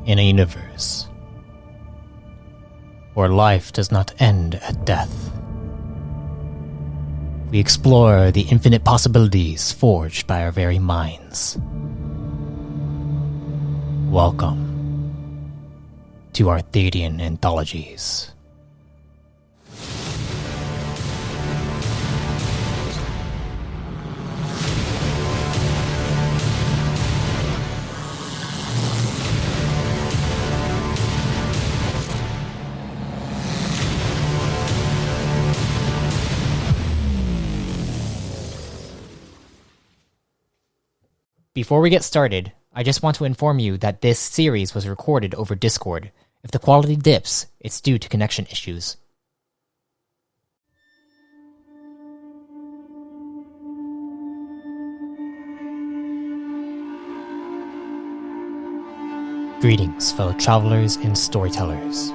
In a universe where life does not end at death, we explore the infinite possibilities forged by our very minds. Welcome to Arthadian Anthologies. Before we get started, I just want to inform you that this series was recorded over Discord. If the quality dips, it's due to connection issues. Greetings, fellow travelers and storytellers.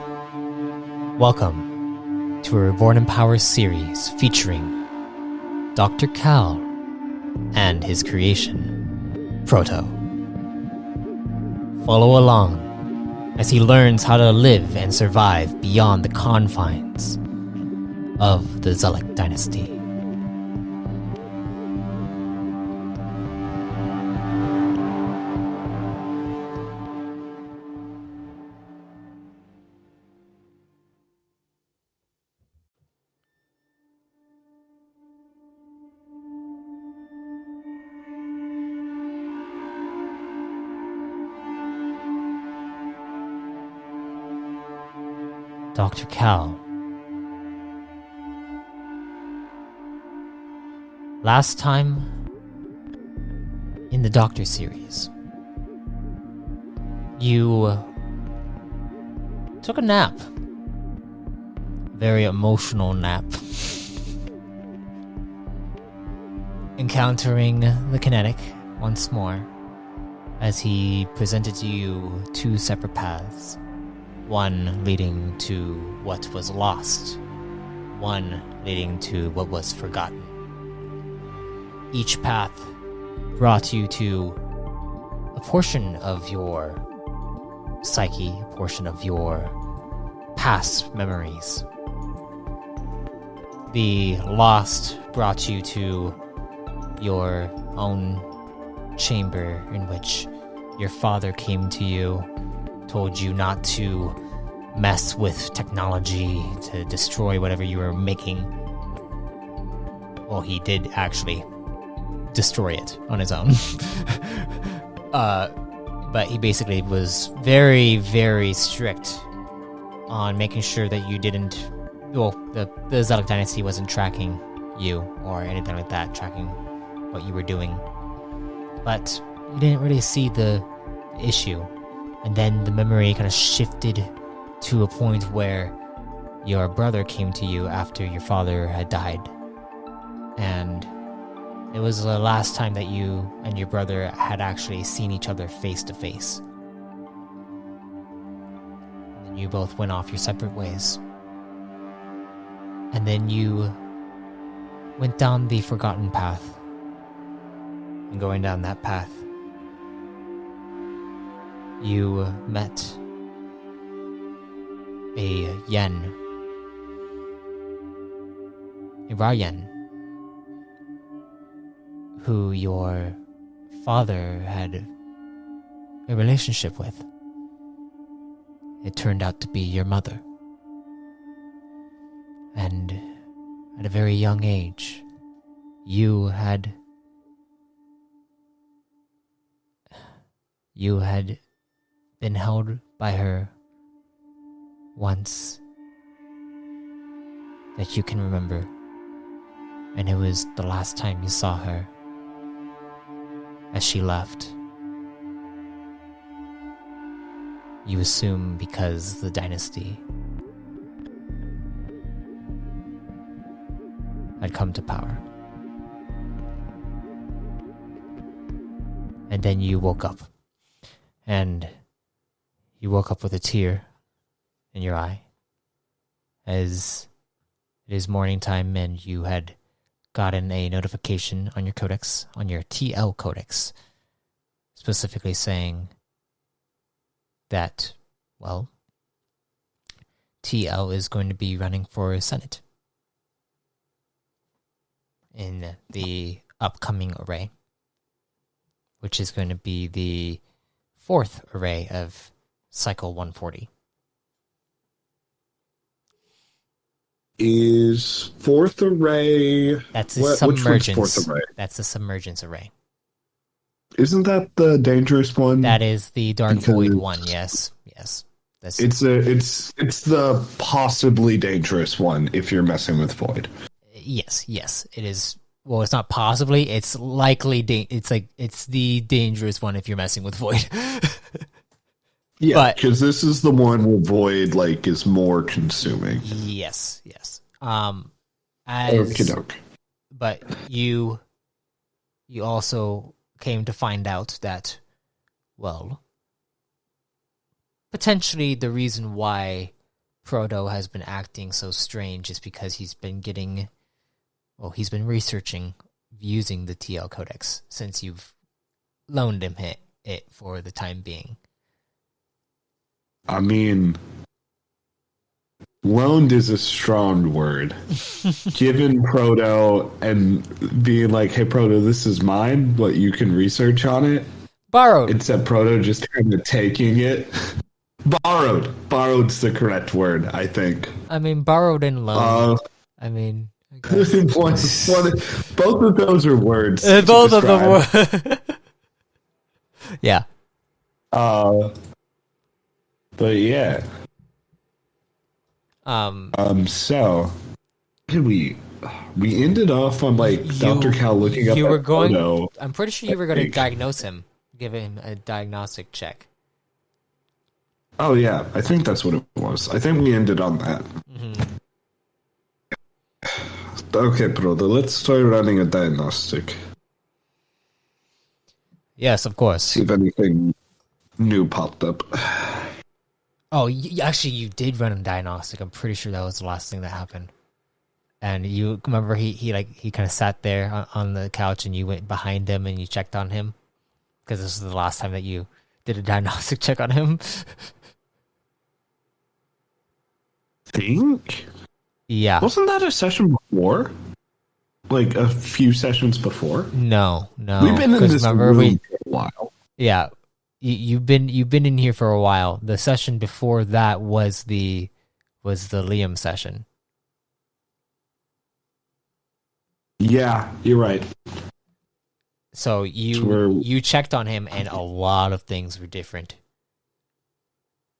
Welcome to a Reborn in Power series featuring Dr. Cal and his creation, Proto. Follow along as he learns how to live and survive beyond the confines of the Zelek dynasty. Dr. Cal. Last time in the Doctor series, you took a nap. Very emotional nap. Encountering the Kinetic once more as he presented to you two separate paths. One leading to what was lost, one leading to what was forgotten. Each path brought you to a portion of your psyche, a portion of your past memories. The lost brought you to your own chamber in which your father came to you, told you not to mess with technology, to destroy whatever you were making. Well, he did actually destroy it on his own. But he basically was very, very strict on making sure that you didn't... Well, the Zelek dynasty wasn't tracking you or anything like that, tracking what you were doing. But you didn't really see the issue. And then the memory kind of shifted to a point where your brother came to you after your father had died. And it was the last time that you and your brother had actually seen each other face to face. And then you both went off your separate ways. And then you went down the forgotten path. And going down that path, you met a Yen, a Ra-Yen, who your father had a relationship with. It turned out to be your mother. And at a very young age, you had been held by her once that you can remember, and it was the last time you saw her as she left. You assume because the dynasty had come to power. And then you woke up. And you woke up with a tear in your eye as it is morning time and you had gotten a notification on your codex, on your TL codex, specifically saying that, well, TL is going to be running for Senate in the upcoming array, which is going to be the 4th array of Cycle 140. Is 4th array... That's the which one's submergence. 4th array? That's the submergence array. Isn't that the dangerous one? That is the Dark Void one, yes. That's it's the possibly dangerous one if you're messing with Void. Yes, it is. Well, it's not possibly, it's likely, it's the dangerous one if you're messing with Void. Yeah, because this is the one where Void, like, is more consuming. Yes. Okey-doke. But you also came to find out that, well, potentially the reason why Proto has been acting so strange is because he's been researching using the TL Codex since you've loaned him it for the time being. I mean, loaned is a strong word. Given Proto and being like, hey, Proto, this is mine, but you can research on it. Borrowed. Instead, Proto just kind of taking it. Borrowed. Borrowed's the correct word, I think. I mean, borrowed and loaned. I mean... both of those are words. Both of them were. Yeah. But yeah. So we ended off on Dr. Cal looking up at Proto. I'm pretty sure you were going to diagnose him, give him a diagnostic check. Oh yeah, I think that's what it was. I think we ended on that. Mm-hmm. Okay, Proto, let's start running a diagnostic. Yes, of course. See if anything new popped up. Oh, actually, you did run a diagnostic. I'm pretty sure that was the last thing that happened. And you remember he kind of sat there on the couch, and you went behind him and you checked on him because this was the last time that you did a diagnostic check on him. Think? Yeah. Wasn't that a session before? Like a few sessions before? No. We've been in this room for a while. Yeah. You've been in here for a while. The session before that was the Liam session. Yeah, you're right. So you checked on him, and a lot of things were different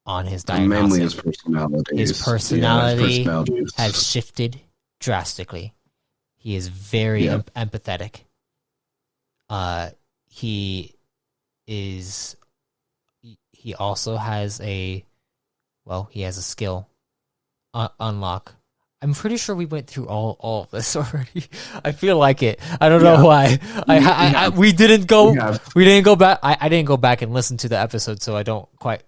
on his diagnostic. Mainly his personality. His personality has shifted drastically. He is very empathetic. He also has a skill unlock. I'm pretty sure we went through all of this already. I feel like it. I don't know why. We didn't go back. I didn't go back and listen to the episode, so I don't quite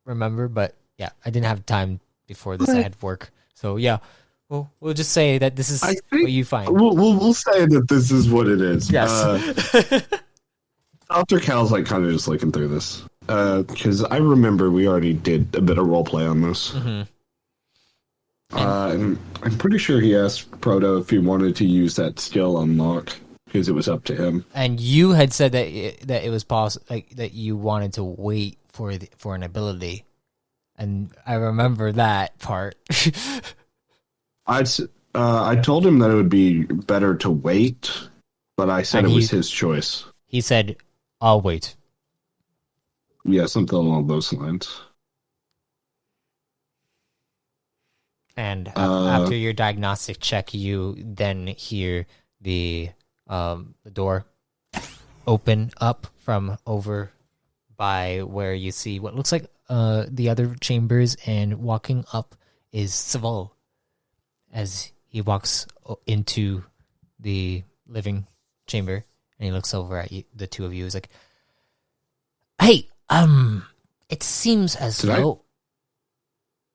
remember. But yeah, I didn't have time before this. I had work, so yeah. We'll just say that this is what you find. We'll say that this is what it is. Yes. Dr. Cal's kind of just looking through this because I remember we already did a bit of roleplay on this. Mm-hmm. And I'm pretty sure he asked Proto if he wanted to use that skill unlock because it was up to him. And you had said that it was possible, that you wanted to wait for an ability, and I remember that part. I told him that it would be better to wait, but I said it was his choice. He said, "I'll wait." Yeah, something along those lines. And after your diagnostic check, you then hear the door open up from over by where you see what looks like the other chambers, and walking up is Saval as he walks into the living chamber, and he looks over at the two of you. He's like, "Hey, it seems as though..."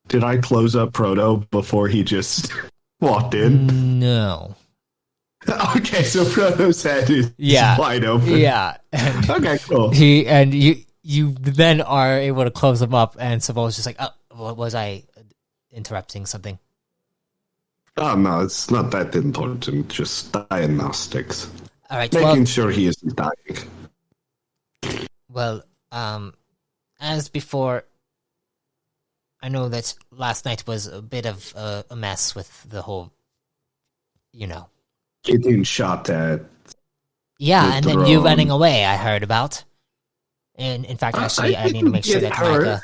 Did I close up Proto before he just walked in? No. Okay, so Proto's head is wide open. Yeah. Okay, cool. you then are able to close them up, and Savol's just like, oh, was I interrupting something? Oh, no, it's not that important. Just diagnostics. All right, Making sure he isn't dying. Well, as before, I know that last night was a bit of a mess with the whole, Getting shot at. Yeah, and then you drone. running away, I heard about. And in fact, actually, I need to make sure that hurt.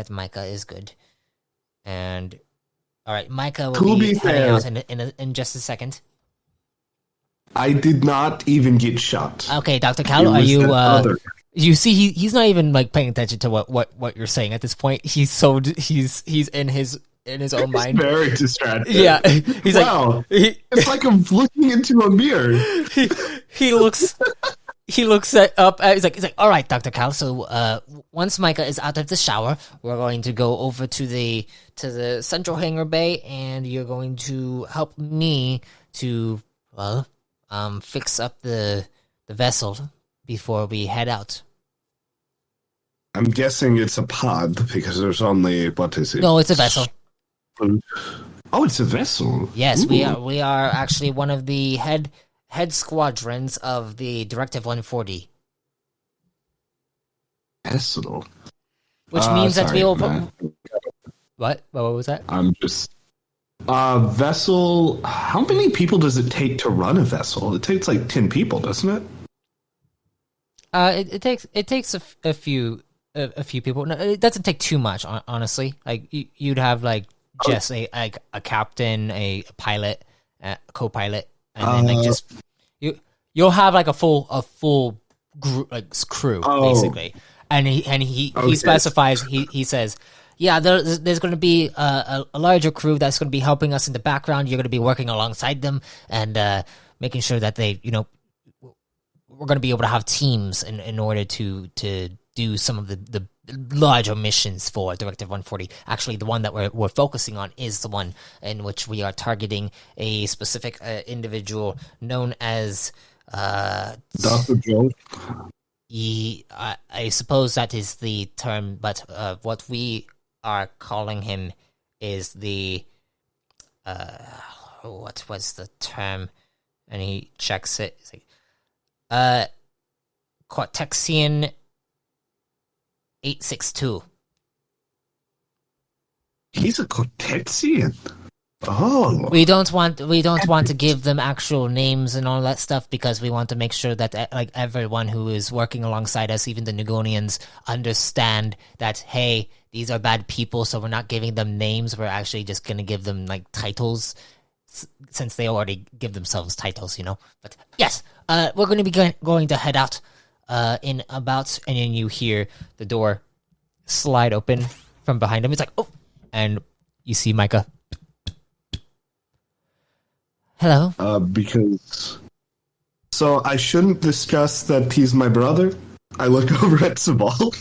Micah is good. And all right, Micah To will be be heading fair- out in just a second. I did not even get shot. Okay, Dr. It Cal, are was you? that other- You see, he's not even like paying attention to what you're saying at this point. He's in his own mind. Very distracted. Yeah, he's wow. It's like I'm looking into a mirror. he looks up. He's like, all right, Dr. Cal. So once Micah is out of the shower, we're going to go over to the central hangar bay, and you're going to help me to fix up the vessel before we head out. I'm guessing it's a pod because there's only what is it? No, it's a vessel. Oh, it's a vessel. Yes, Ooh. we are actually one of the head squadrons of the Directive 140. Vessel. Which means that sorry, we will. Matt. What? What was that? I'm just. Vessel. How many people does it take to run a vessel? It takes like 10 people, doesn't it? It takes a few people. No, it doesn't take too much, honestly. Like you'd have like just a captain, a pilot, a co-pilot, and then like just you'll have like a full group, like crew basically. And he specifies, he says, yeah, there's going to be a larger crew that's going to be helping us in the background. You're going to be working alongside them and making sure that they, we're going to be able to have teams in order to do some of the larger missions for Directive 140. Actually, the one that we're focusing on is the one in which we are targeting a specific individual known as Dr. Joe. I suppose that is the term, but what we are calling him is the what was the term? And he checks it. It's like, Cortexian 862. He's a Cortexian. Oh, We don't want to give them actual names and all that stuff because we want to make sure that like everyone who is working alongside us, even the Nugonians, understand that hey, these are bad people, so we're not giving them names. We're actually just gonna give them like titles, since they already give themselves titles, But yes, we're going to be going to head out in about, and then you hear the door slide open from behind him. It's like, oh, and you see Micah. Hello. because. So I shouldn't discuss that he's my brother. I look over at Saval.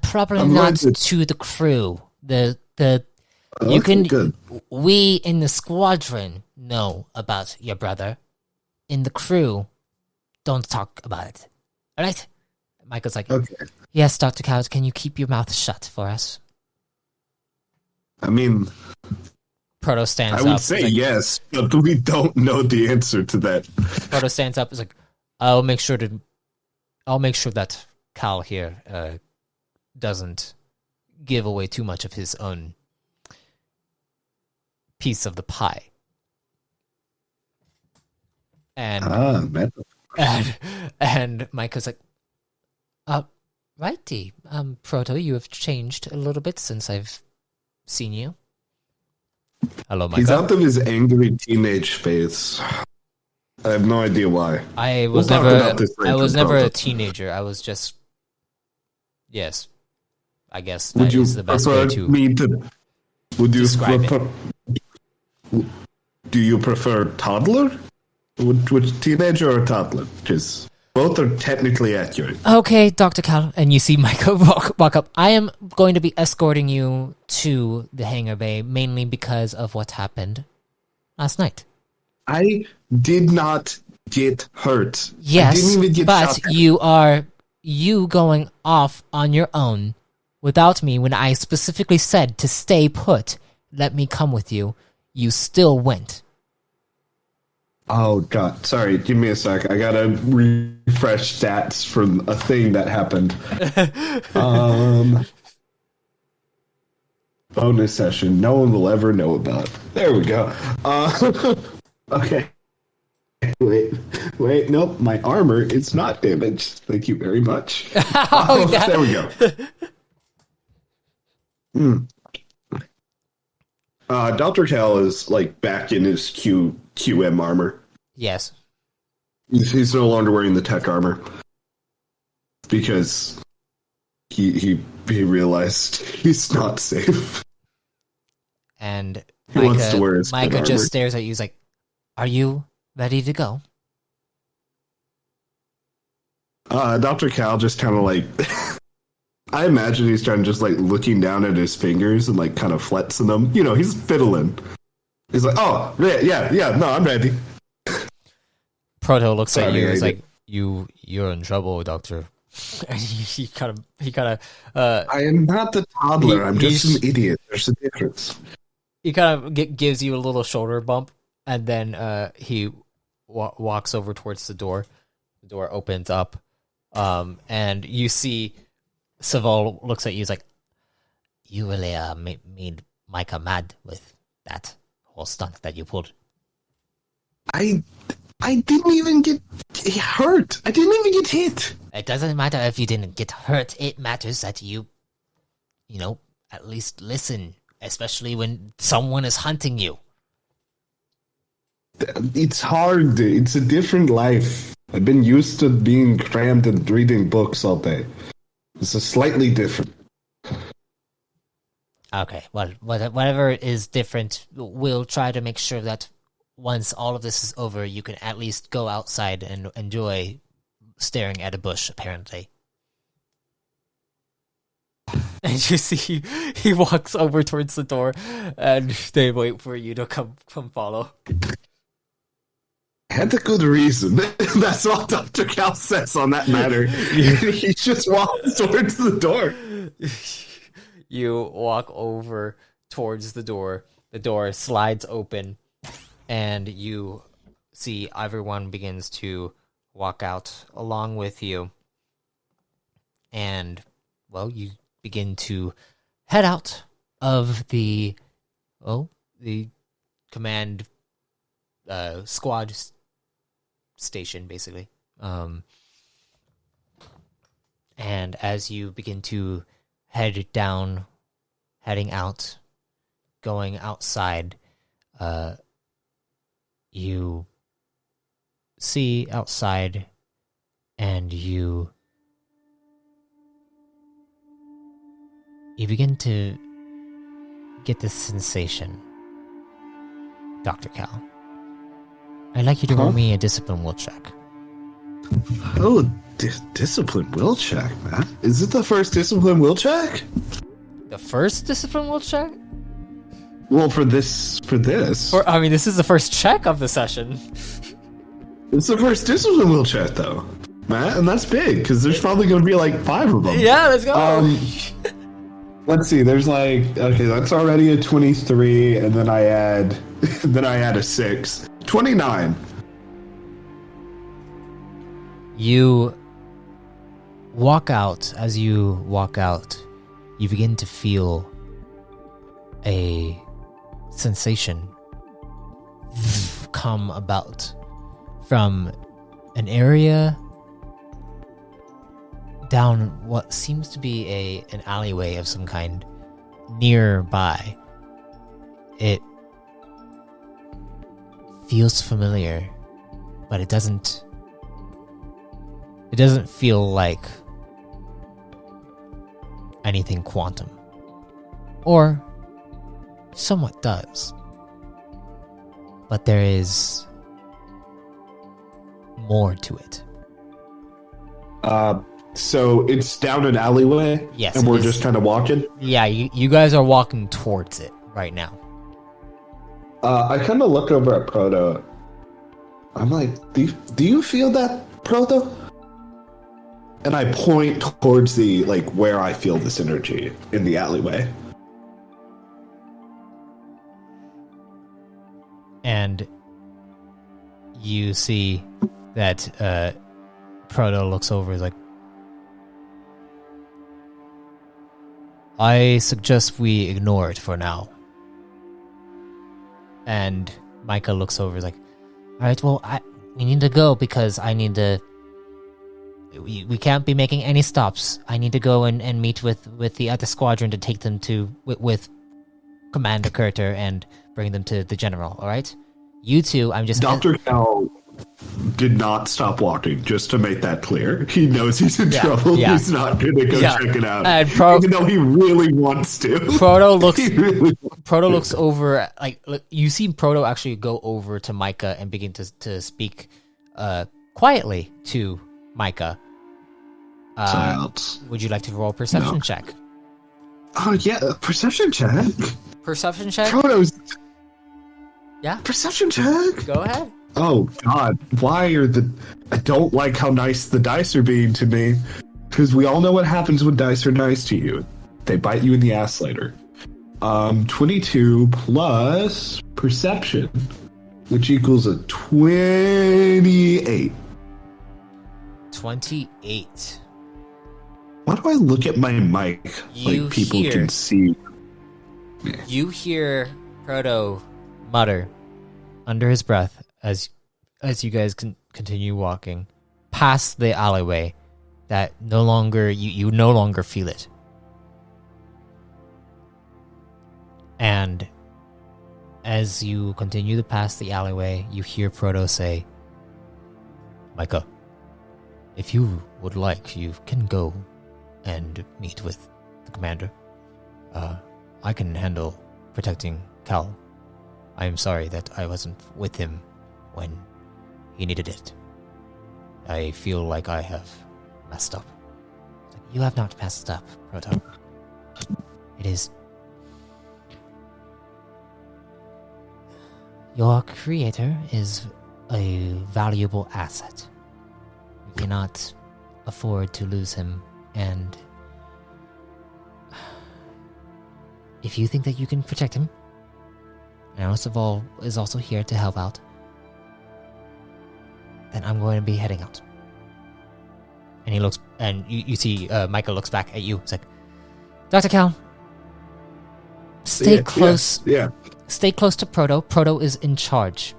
Probably I'm not going to the crew. You Okay, can. good. We in the squadron know about your brother. In the crew, don't talk about it. All right. Michael's like, Okay. yes, Dr. Cowes, can you keep your mouth shut for us? I mean, Proto stands I up. would He's say like, yes, but we don't know the answer to that. Proto stands up. Is like, I'll make sure that Cal here doesn't give away too much of his own piece of the pie. And and Micah's like, righty, Proto, you have changed a little bit since I've seen you. Hello, Micah. He's out of his angry teenage phase. I have no idea why. I was We'll talk about this later, I was never Proto. a teenager. I was just, yes, I guess Would that you is the best prefer way to me to? Would you describe it. Do you prefer toddler? Which teenager or toddler? Because both are technically accurate. Okay, Dr. Cal, and you see Micah walk up. I am going to be escorting you to the hangar bay, mainly because of what happened last night. I did not get hurt. I Yes, didn't even get but shot at. you are you going off on your own without me when I specifically said to stay put, let me come with you, you still went. Oh, God. Sorry, give me a sec. I gotta refresh stats from a thing that happened. Bonus session. No one will ever know about. There we go. Okay. Wait. Nope. My armor is not damaged. Thank you very much. Yeah. There we go. Dr. Cal is like back in his QM armor. Yes. He's no longer wearing the tech armor because he realized he's not safe. And He wants to wear his Micah armor. just stares at you. He's like, "Are you ready to go?" Dr. Cal just kind of like, I imagine he's trying to just like looking down at his fingers and like kind of flexing them. You know, he's fiddling. He's like, "Oh, yeah, no, I'm ready." Proto looks at Sorry, you. He's I like, "You're in trouble, Doctor." And he kind of. I am not the toddler. I'm just he's- an idiot. There's a difference. He kind of gives you a little shoulder bump, and then he walks over towards the door. The door opens up, and you see Saval looks at you. He's like, "You really made Micah mad with that whole stunt that you pulled." I didn't even get hurt. I didn't even get hit. It doesn't matter if you didn't get hurt. It matters that you at least listen, especially when someone is hunting you. It's hard. It's a different life. I've been used to being crammed and reading books all day. This is slightly different. Okay, well, whatever is different, we'll try to make sure that once all of this is over, you can at least go outside and enjoy staring at a bush, apparently. And you see he walks over towards the door, and they wait for you to come follow. I had a good reason. That's all Dr. Cal says on that matter. He just walks towards the door. You walk over towards the door. The door slides open, and you see everyone begins to walk out along with you. And, well, you begin to head out of the command squad station, basically. And as you begin to heading out, going outside, you see outside, and you begin to get this sensation, Dr. Cal. I'd like you to roll me a discipline will check. Oh, discipline will check, man. Is it the first discipline will check? The first discipline will check? Well, for this. This is the first check of the session. It's the first discipline will check, though, Matt, and that's big because there's probably going to be like 5 of them. Yeah, let's go. Let's see. There's that's already a 23, and then I add a 6, 29. You walk out. As you walk out, you begin to feel a sensation come about from an area down what seems to be an alleyway of some kind nearby. It feels familiar, but it doesn't feel like anything quantum. Or somewhat does. But there is more to it. So it's down an alleyway? Yes, And we're it is. just kind of walking? Yeah, you guys are walking towards it right now. I kind of look over at Proto. I'm like, do you feel that, Proto? And I point towards the, like, where I feel this energy in the alleyway. And you see that Proto looks over, is like, I suggest we ignore it for now. And Micah looks over, is like, alright, well, we need to go because I need to... We can't be making any stops. I need to go and meet with the other squadron to take them to... with Commander Curter and bring them to the General, alright? You two, I'm just... Dr. Cal did not stop walking, just to make that clear. He knows he's in trouble. Yeah. He's not going to go check it out. And even though he really wants to. Proto looks... He really Proto looks over, like, you see Proto actually go over to Micah and begin to speak quietly to Micah. Silence. Would you like to roll a perception check? Oh, yeah, a perception check? Perception check? Proto's... Yeah? Perception check? Go ahead. Oh, God. Why are the... I don't like how nice the dice are being to me. Because we all know what happens when dice are nice to you. They bite you in the ass later. 22 plus perception, which equals a 28. 28. Why do I look at my mic You like people hear- can see? You hear Proto mutter under his breath as you guys continue walking past the alleyway that no longer you no longer feel it. And as you continue to pass the alleyway, you hear Proto say, Micah, if you would like, you can go and meet with the commander. I can handle protecting Cal. I am sorry that I wasn't with him when he needed it. I feel like I have messed up. You have not messed up, Proto. It is... Your creator is a valuable asset. You cannot afford to lose him, and if you think that you can protect him, and Osaval is also here to help out, then I'm going to be heading out. And he looks, and you see Micah looks back at you. It's like, Dr. Cal, stay close. Yeah. Stay close to Proto. Proto is in charge.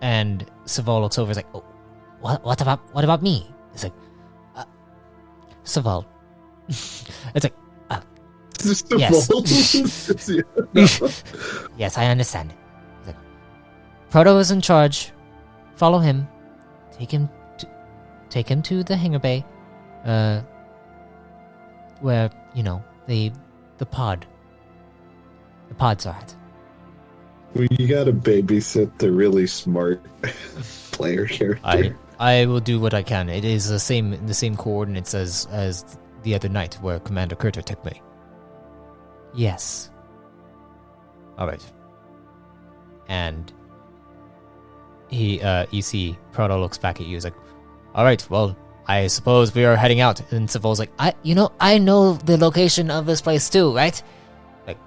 And Saval looks over. Is like, oh, what about me? It's like, Saval. It's like, yes. Yes, I understand. He's like, Proto is in charge. Follow him. Take him to the hangar bay, where the pods are at. Well, you gotta babysit the really smart player character. I will do what I can. It is the same coordinates as the other night where Commander Curter took me. Yes. All right. And you see Proto looks back at you. He's like, all right, well, I suppose we are heading out. And Saval's like, I know the location of this place too, right? Like,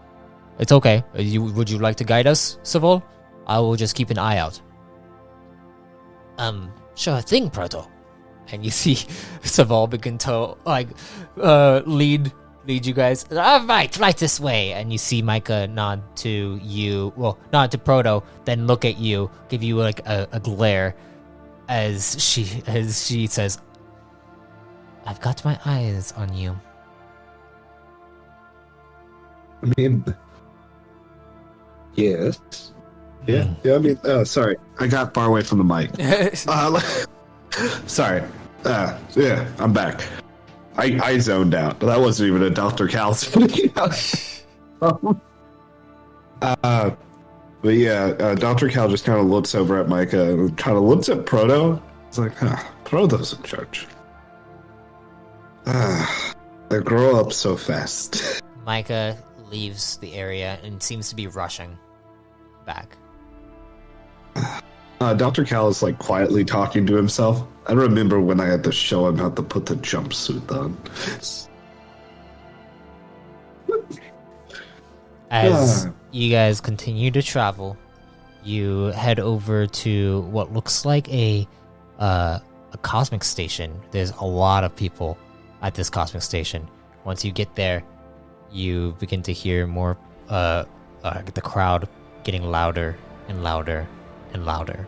it's okay. Would you like to guide us, Saval? I will just keep an eye out. Sure thing, Proto. And you see Saval begin to lead you guys. Right this way. And you see Micah nod to you. Well, nod to Proto, then look at you, give you like a glare as she says, I've got my eyes on you. I mean, yes. Yeah, I mean, sorry. I got far away from the mic. Sorry. Yeah, I'm back. I zoned out. That wasn't even a Dr. Cal speaking out. But yeah, Dr. Cal just kind of looks over at Micah and kind of looks at Proto. It's like, Proto's in charge. They grow up so fast. Micah leaves the area and seems to be rushing back. Dr. Cal is like quietly talking to himself. I remember when I had to show him how to put the jumpsuit on. As you guys continue to travel, you head over to what looks like a cosmic station. There's a lot of people at this cosmic station. Once you get there, you begin to hear more the crowd getting louder and louder and louder.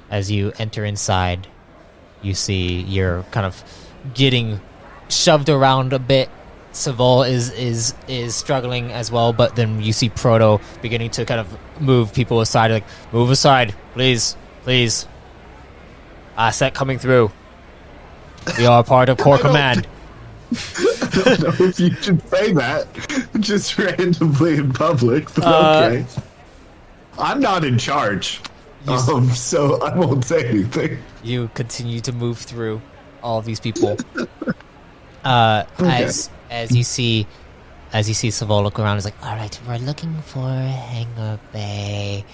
As you enter inside, you see you're kind of getting shoved around a bit. Savol is struggling as well, but then you see Proto beginning to kind of move people aside, like, move aside, please. Asset coming through. We are part of Core Command. I don't know if you should say that just randomly in public, but okay. I'm not in charge, so I won't say anything. You continue to move through all of these people. Okay. As you see Savol look around, he's like, all right, we're looking for Hangar Bay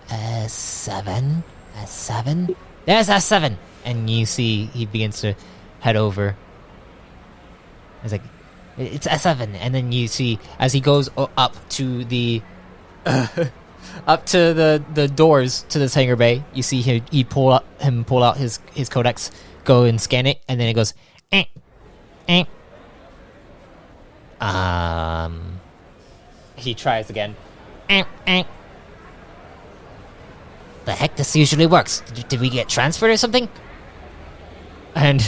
S7. There's S7. And you see he begins to head over. He's like, it's S7. And then you see as he goes up to the the doors to this hangar bay, you see him pull out his codex, go and scan it, and then it goes he tries again. The heck, this usually works. Did we get transferred or something? And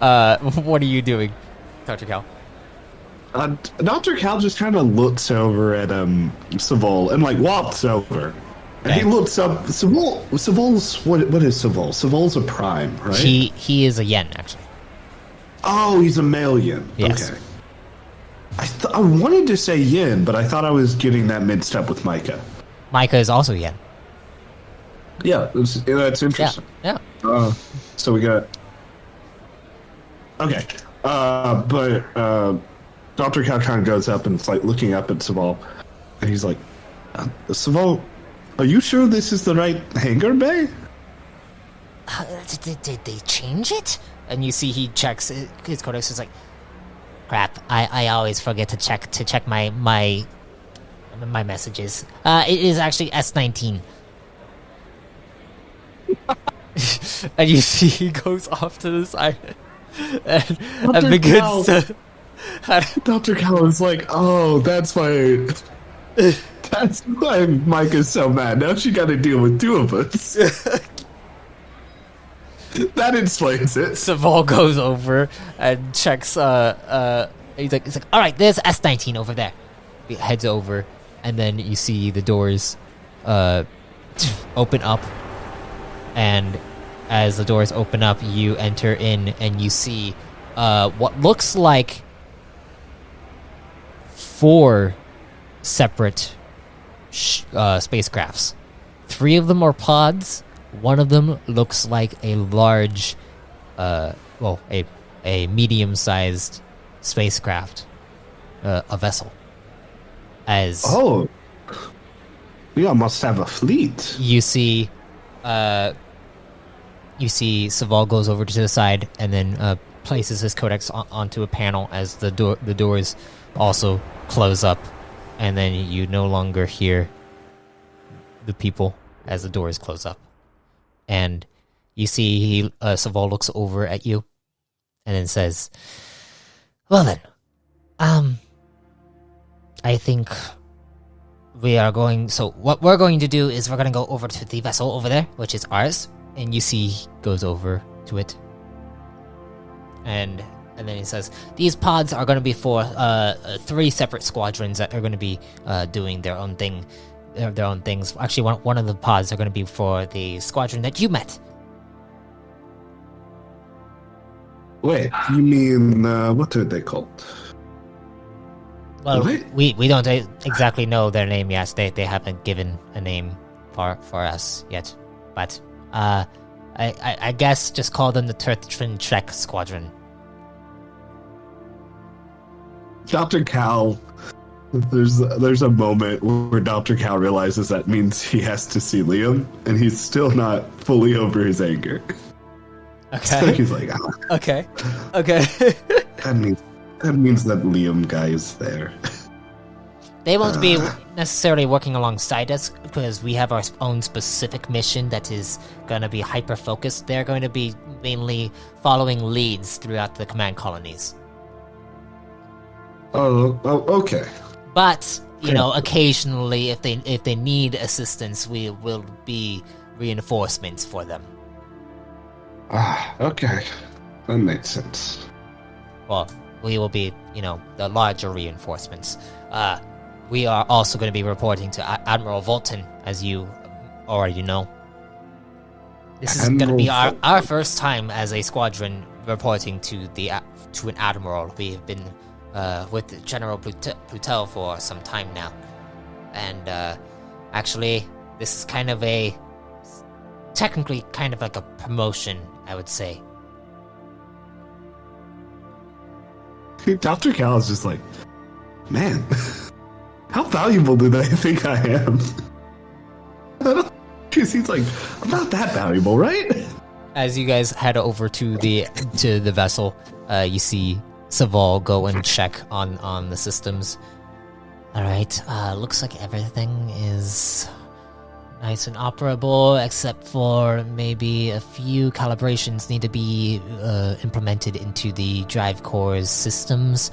what are you doing, Dr. Cal? Dr. Cal just kind of looks over at Savol and like walks over. And he looks up. Savol's what is Savol? Savol's a prime, right? He is a yen, actually. Oh, he's a male yen. Yes. Okay. I wanted to say yin, but I thought I was getting that mixed up with Micah. Micah is also yen. Yeah, that's interesting. Yeah. So we got. Okay. But Dr. Cal kind of goes up and it's like looking up at Savol, and he's like, Savol, are you sure this is the right hangar bay? Did they change it? And you see he checks his codex. Is like, crap. I always forget to check my messages. It is actually S19. And you see he goes off to the side and begins to. Dr. Cal is like, oh, that's why Mike is so mad. Now she got to deal with two of us. That explains it. Savol goes over and checks. He's like, all right, there's S19 over there. He heads over, and then you see the doors open up, and as the doors open up, you enter in, and you see what looks like 4 separate spacecrafts. 3 of them are pods. One of them looks like a large, a medium-sized spacecraft, a vessel. We almost have a fleet. You see Savol goes over to the side and then places his codex onto a panel as the doors also close up, and then you no longer hear the people as the doors close up. And you see Savol looks over at you and then says, well then, I think we are going, so what we're going to do is we're going to go over to the vessel over there, which is ours. And you see he goes over to it. And then he says, these pods are going to be for 3 separate squadrons that are going to be doing their own thing, their own things. Actually, one of the pods are going to be for the squadron that you met. Wait, you mean, what are they called? Well, we don't exactly know their name yet. They haven't given a name for us yet. But I guess just call them the Tertrin Trek Squadron. Dr. Cal There's a moment where Dr. Cal realizes that means he has to see Liam, and he's still not fully over his anger. So Okay. he's like, Okay. Okay. that means that Liam guy is there. They won't be necessarily working alongside us because we have our own specific mission that is going to be hyper-focused. They're going to be mainly following leads throughout the command colonies. Oh, okay. But, occasionally if they need assistance, we will be reinforcements for them. Okay. That makes sense. Well, we will be, the larger reinforcements. We are also going to be reporting to Admiral Volton, as you already know. This is going to be our first time as a squadron reporting to an admiral. We have been with General Plutel for some time now, and actually, this is technically kind of like a promotion, I would say. Dr. Cal is just like, man. How valuable do they think I am? Because he's like, I'm not that valuable, right? As you guys head over to the vessel, you see Saval go and check on the systems. All right, looks like everything is nice and operable, except for maybe a few calibrations need to be implemented into the drive core's systems.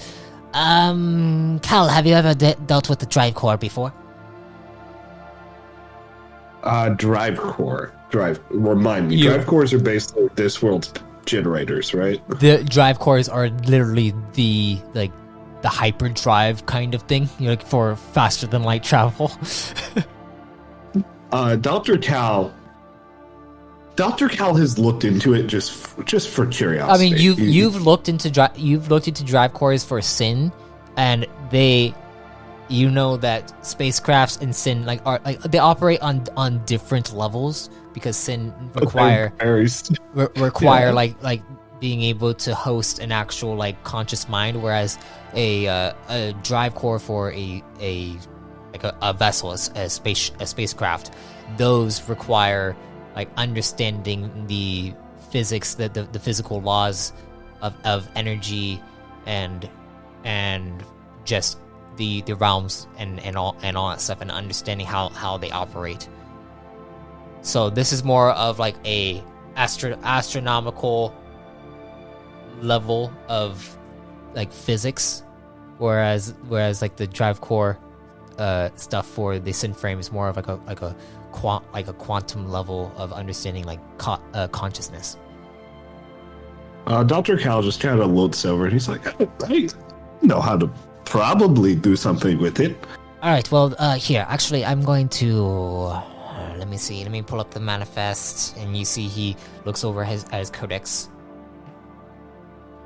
Cal, have you ever dealt with the drive core before? Drive core. Remind me. Drive cores are basically this world's generators, right? The drive cores are literally the hyperdrive kind of thing, for faster than light travel. Dr. Cal has looked into it just for curiosity. I mean, you've looked into drive cores for Sin, and they, that spacecrafts in Sin they operate on different levels because Sin require being able to host an actual conscious mind, whereas a drive core for a vessel, a spacecraft, those require understanding the physics, the physical laws of energy and just the realms and all that stuff, and understanding how they operate. So this is more of a astronomical level of physics, whereas the drive core stuff for the Sin frame is more of a quantum level of understanding consciousness. Dr. Cal just kind of looks over and he's like, I know how to probably do something with it. Alright, well, here, actually, I'm going to... let me see, let me pull up the manifest, and you see he looks over at his codex.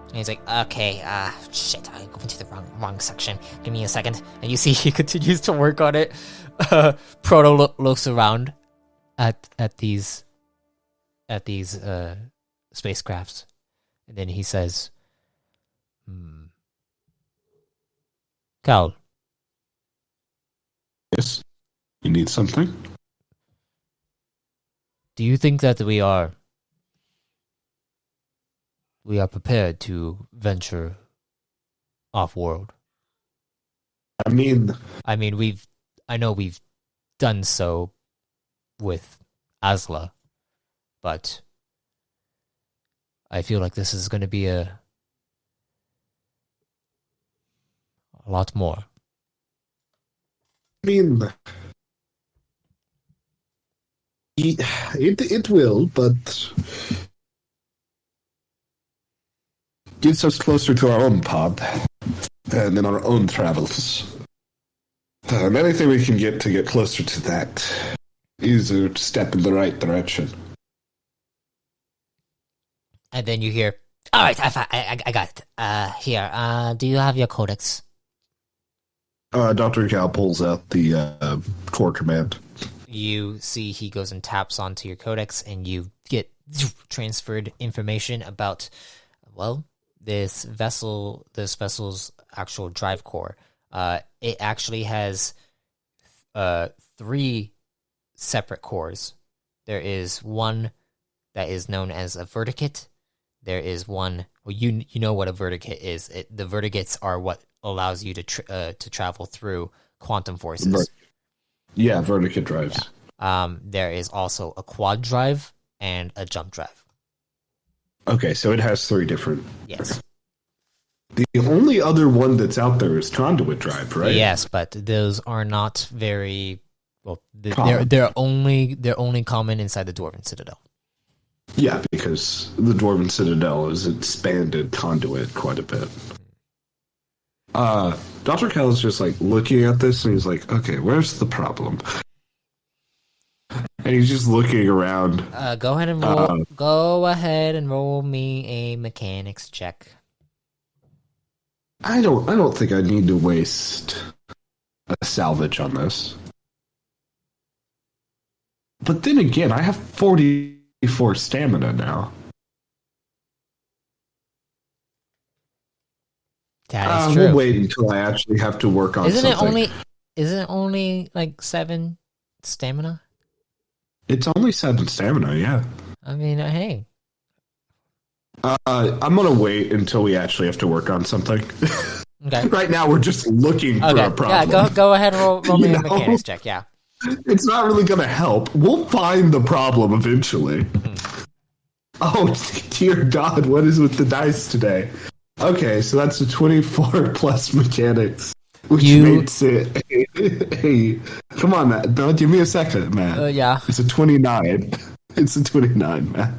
And he's like, okay, shit, I went to the wrong section. Give me a second. And you see he continues to work on it. Proto looks around at these spacecrafts, and then he says, Cal. Yes? You need something? Do you think that we are prepared to venture off-world? I mean, I know we've done so with Asla, but I feel like this is going to be a lot more. I mean, it will, but gets us closer to our own pod and in our own travels. And anything we can get to get closer to that is a step in the right direction. And then you hear, all right, I got it. Here, do you have your codex? Dr. Cal pulls out the core command. You see he goes and taps onto your codex, and you get transferred information about, well, this vessel's actual drive core. It actually has 3 separate cores. There is one that is known as a verticate. There is one. Well, you know what a verticate is. The verticates are what allows you to travel through quantum forces. Yeah, verticate drives. Yeah. There is also a quad drive and a jump drive. Okay, so it has 3 different. Yes. The only other one that's out there is conduit drive, right? Yes, but those are not very well. Common. They're only common inside the Dwarven Citadel. Yeah, because the Dwarven Citadel has expanded conduit quite a bit. Dr. Cal is just like looking at this and he's like, okay, where's the problem? And he's just looking around. Go ahead and roll. Go ahead and roll me a mechanics check. I don't think I need to waste a salvage on this. But then again, I have 44 stamina now. That is true. We'll wait until I actually have to work on something. Isn't it only like 7 stamina? It's only 7 stamina, yeah. I mean, hey. I'm gonna wait until we actually have to work on something. Okay. Right now, we're just looking for a problem. Yeah, go ahead and roll me a mechanics check, yeah. It's not really gonna help. We'll find the problem eventually. Oh, dear God, what is with the dice today? Okay, so that's a 24 plus mechanics, which makes it... Hey, come on, Matt. No, give me a second, Matt. Yeah. It's a 29. It's a 29, Matt.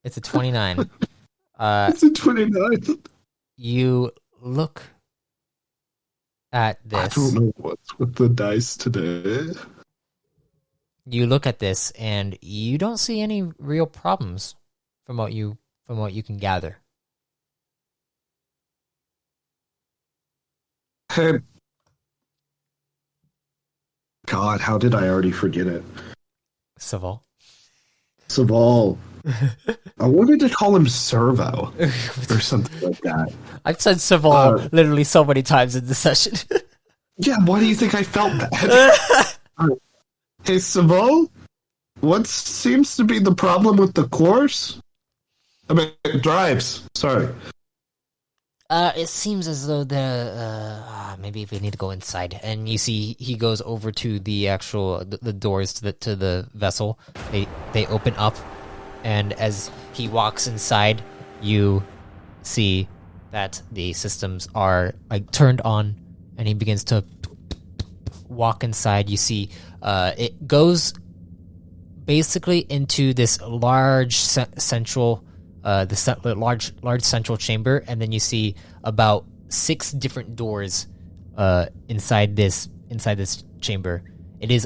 It's a 29. It's a 29. You look at this. I don't know what's with the dice today. You look at this, and you don't see any real problems from what you can gather. Hey. God, how did I already forget it? Saval. I wanted to call him Servo or something like that. I've said Saval literally so many times in this session. Yeah, why do you think I felt that? Hey, Saval, what seems to be the problem with the course? I mean, drives. Sorry. It seems as though maybe if we need to go inside, and you see he goes over to the actual the doors to the vessel. They open up, and as he walks inside, you see that the systems are like turned on, and he begins to walk inside. You see, it goes basically into this large central. Large central chamber, and then you see about 6 different doors inside this chamber. It is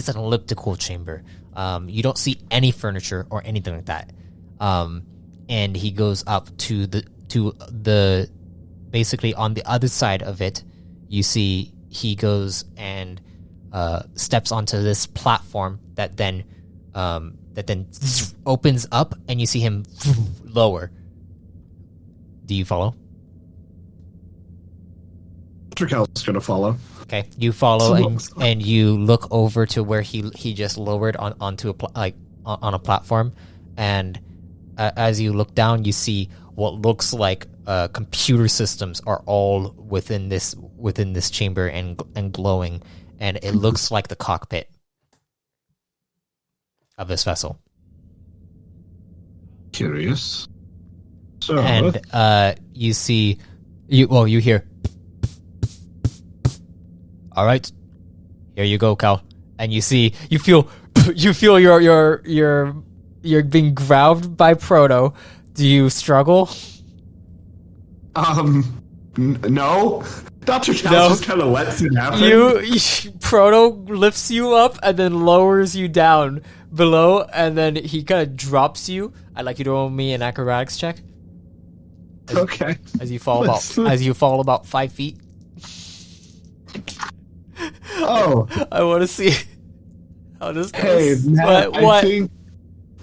an elliptical chamber. You don't see any furniture or anything like that. And he goes up to the basically on the other side of it. You see he goes and steps onto this platform that then opens up, and you see him lower. Do you follow? Cal's gonna follow. Okay, you follow, and you look over to where he just lowered onto on a platform, and as you look down, you see what looks like computer systems are all within this chamber and glowing, and it looks like the cockpit of this vessel. Curious. So, and you see, you hear. All right, here you go, Cal. And you feel you're being grabbed by Proto. Do you struggle? No. Dr. Cal just kind of lets it happen. Proto lifts you up and then lowers you down below, and then he kind of drops you. I'd like you to roll me an acrobatics check. Okay. As you fall about 5 feet. Oh. I want to see how this goes. Hey, Matt, what?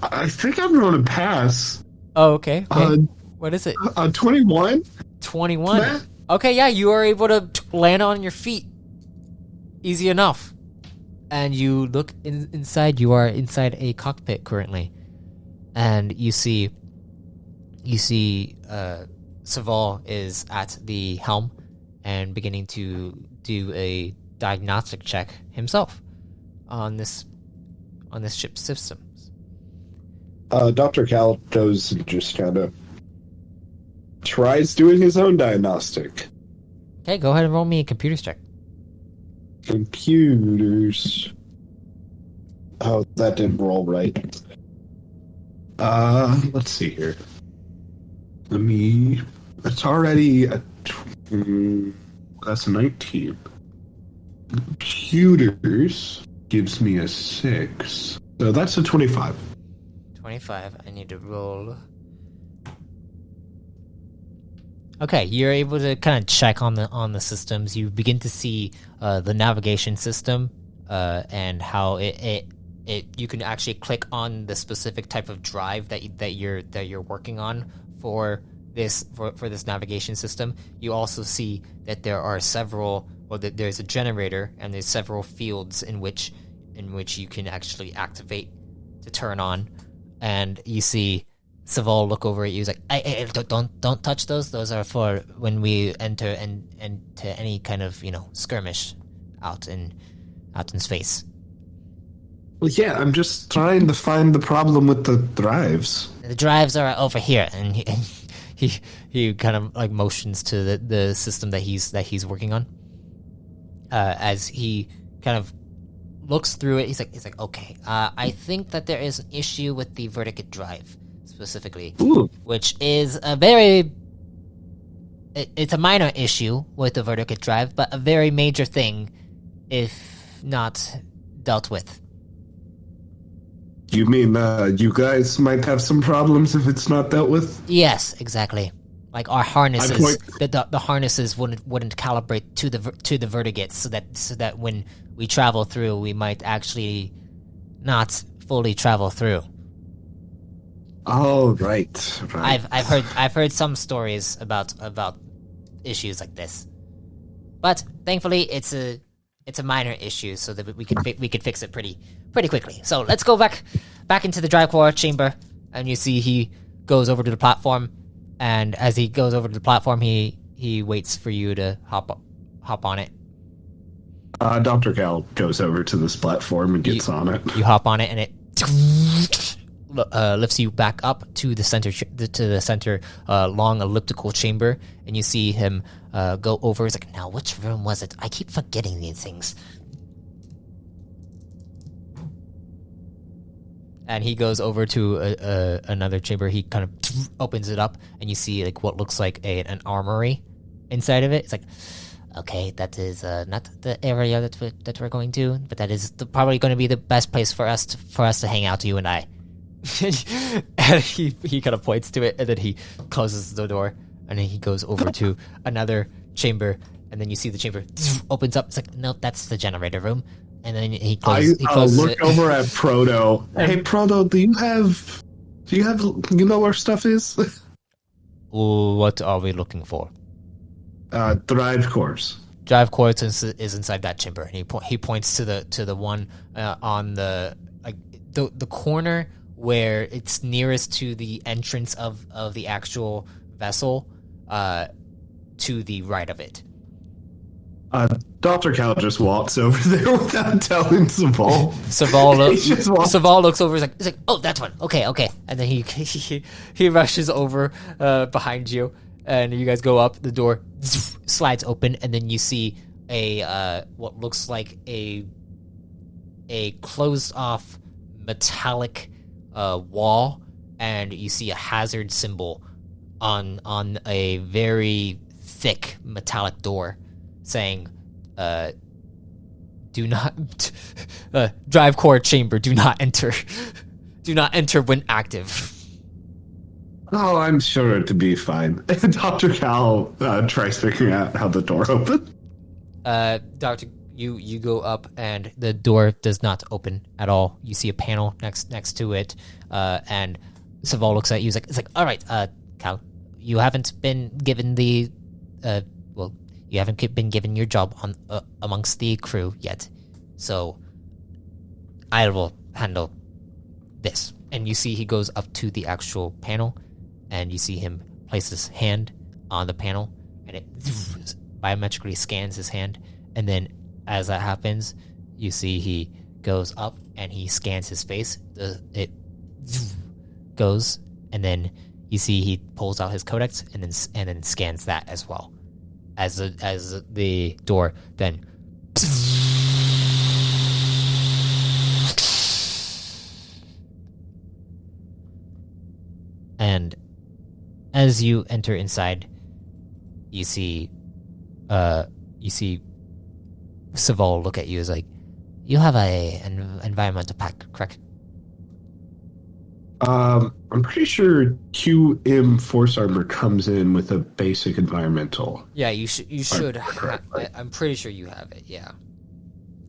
I think I'm going to pass. Oh, okay. What is it? 21. 21. Okay, yeah, you are able to land on your feet. Easy enough. And you look inside. You are inside a cockpit currently. And you see Saval is at the helm and beginning to do a diagnostic check himself on this ship's systems. Dr. Cal goes and just kind of tries doing his own diagnostic. Okay, go ahead and roll me a computers check. Computers. Oh, that didn't roll right. Let's see here. It's already that's a 19. Computers gives me a 6. So that's a 25. 25. I need to roll. Okay, you're able to kind of check on the systems. You begin to see the navigation system and how it you can actually click on the specific type of drive that you're working on for this navigation system. You also see that there are that there's a generator and there's several fields in which you can actually activate to turn on, and you see Saval look over at you. He's like, "Hey, don't touch those. Those are for when we enter into any kind of skirmish out in space." Well, yeah, I'm just trying to find the problem with the drives. The drives are over here, and he kind of like motions to the system that he's working on. As he kind of looks through it, he's like, okay, I think that there is an issue with the verticate drive specifically, which is it's a minor issue with the verticate drive, but a very major thing if not dealt with. You mean you guys might have some problems if it's not dealt with? Yes, exactly. Like our harnesses, the harnesses wouldn't calibrate to the vertigates, so that when we travel through, we might actually not fully travel through. Oh, right. I've heard some stories about issues like this, but thankfully it's a minor issue, so that we could fix it pretty quickly. So let's go back into the drive core chamber, and you see he goes over to the platform, and as he goes over to the platform, he waits for you to hop on it. Dr. Cal goes over to this platform and gets on it. You hop on it, and it lifts you back up to the center long elliptical chamber, and you see him go over. He's like, now which room was it? I keep forgetting these things. And he goes over to another chamber. He kind of opens it up, and you see like what looks like an armory inside of it. It's like, okay, that is not the area that we're going to, but that is probably going to be the best place for us to hang out, you and I. And he kind of points to it, and then he closes the door, and then he goes over to another chamber, and then you see the chamber opens up. It's like, no, that's the generator room. And then he closes look it. over at Proto. Hey, Proto, do you know where stuff is? What are we looking for? Drive cores. Drive cores is inside that chamber, and he points to the one on the corner where it's nearest to the entrance of the actual vessel, to the right of it. Dr. Cal just walks over there without telling Saval. Saval looks over. He's like, oh, that one. Okay. And then he rushes over behind you, and you guys go up. The door slides open, and then you see a what looks like a closed off metallic wall, and you see a hazard symbol on a very thick metallic door saying, do not, drive core chamber, do not enter. Do not enter when active. Oh, I'm sure to be fine. Dr. Cal tries figuring out how the door opened. You go up, and the door does not open at all. You see a panel next to it, and Saval looks at you. It's like, all right, Cal, you haven't been given the You haven't been given your job on amongst the crew yet, so I will handle this. And you see he goes up to the actual panel, and you see him place his hand on the panel, and it biometrically scans his hand. And then as that happens, you see he goes up and he scans his face. It goes, and then you see he pulls out his codex and then scans that as well. As the door then and as you enter inside, you see Saval look at you as like, you have an environmental pack, correct? I'm pretty sure QM Force Armor comes in with a basic environmental. Yeah, you should. I'm pretty sure you have it. Yeah.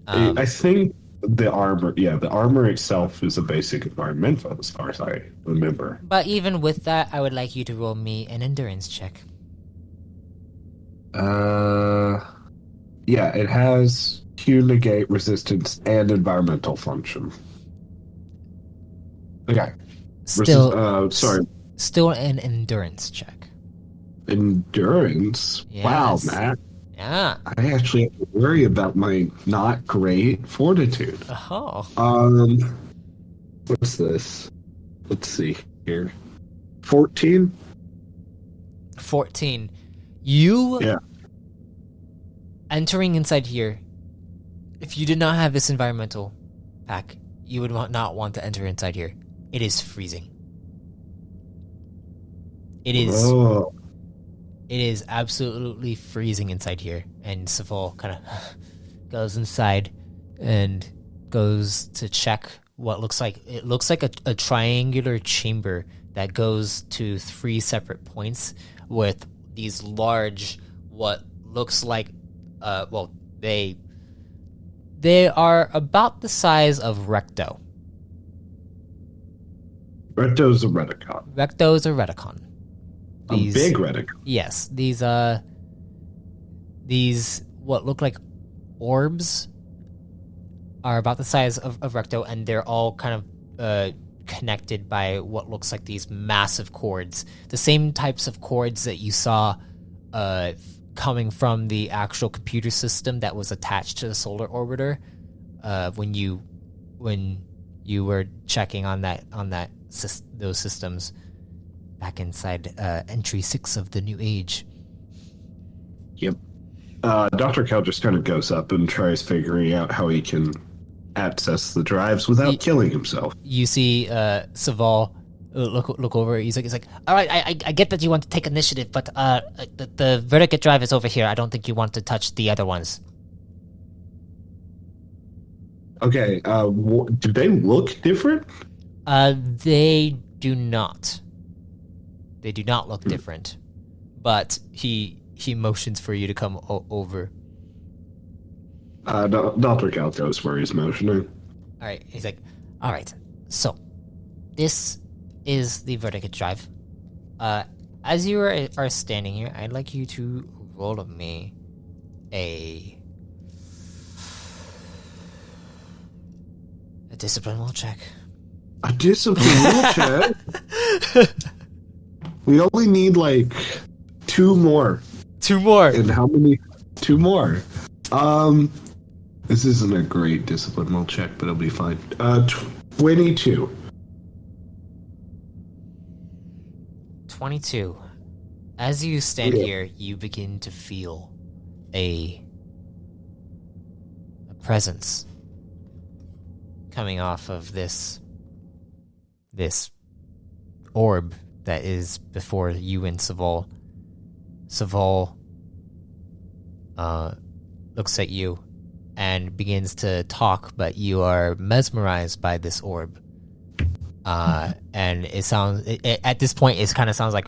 I think the armor itself is a basic environmental, as far as I remember. But even with that, I would like you to roll me an endurance check. Yeah, it has Q, negate, resistance, and environmental function. Okay. Still, sorry. Still an endurance check. Endurance? Yes. Wow, Matt. Yeah. I actually have to worry about my not great fortitude. Oh. What's this? Let's see here. 14? 14. You Yeah. entering inside here, if you did not have this environmental pack, you would not want to enter inside here. It is freezing. It is. Oh. It is absolutely freezing inside here. And Saval kind of goes inside and goes to check what looks like. It looks like a triangular chamber that goes to 3 separate points with these large, what looks like, they are about the size of Recto. Recto's a Reticon. Recto's a Reticon. A big Reticon. Yes, these what look like orbs are about the size of Recto, and they're all kind of connected by what looks like these massive cords. The same types of cords that you saw coming from the actual computer system that was attached to the solar orbiter when you were checking on those systems back inside entry 6 of the New Age. Yep. Dr. Cal just kind of goes up and tries figuring out how he can access the drives without killing himself. You see Saval look over. He's like, all right, I get that you want to take initiative, but the Vertical drive is over here. I don't think you want to touch the other ones. Okay, do they look different? They do not. They do not look different. But he motions for you to come over. Dr. Cal goes where he's motioning. All right, he's like, all right, so this is the Vertical drive. As you are standing here, I'd like you to roll me a discipline roll check. A discipline roll check? We only need like 2 more. 2 more. And how many? 2 more. This isn't a great discipline roll check, but it'll be fine. 22. 22. As you stand here, you begin to feel a presence coming off of this orb that is before you and Saval. Saval looks at you and begins to talk, but you are mesmerized by this orb. And it sounds, at this point, it kind of sounds like,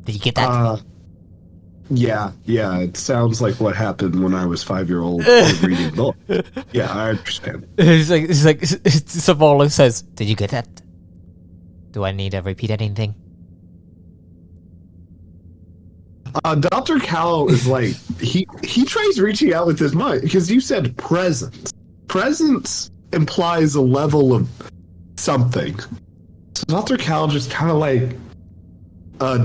did you get that? Yeah, it sounds like what happened when I was 5-year-old reading book. Yeah, I understand. It's like Saval says, did you get that? Do I need to repeat anything? Dr. Cal is like he tries reaching out with his mind because you said presence. Presence implies a level of something. So Dr. Cal just kind of like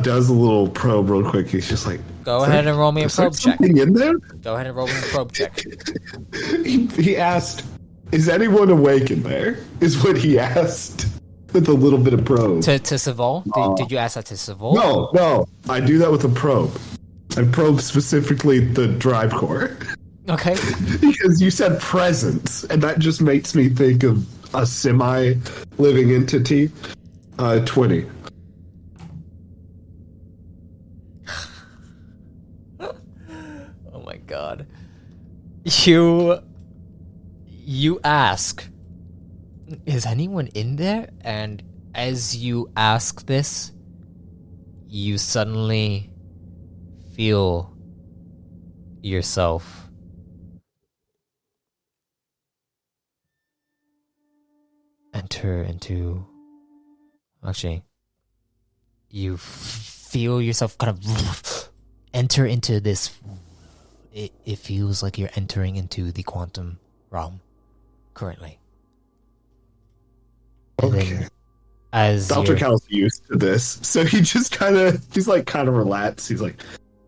does a little probe real quick. He's just like, Go ahead and roll me a probe check. Something in there? Go ahead and roll me a probe check. He asked, "Is anyone awake in there?" Is what he asked with a little bit of probe. To Savol? Did you ask that to Savol? No, I do that with a probe. I probe specifically the drive core. Okay. Because you said presence, and that just makes me think of a semi-living entity. 20. Oh my god. You ask, is anyone in there? And as you ask this, you suddenly feel yourself enter into... Actually, you feel yourself kind of enter into this... It feels like you're entering into the quantum realm currently. And Okay. then as Dr. Cal's used to this, so he's kind of relaxed. He's like,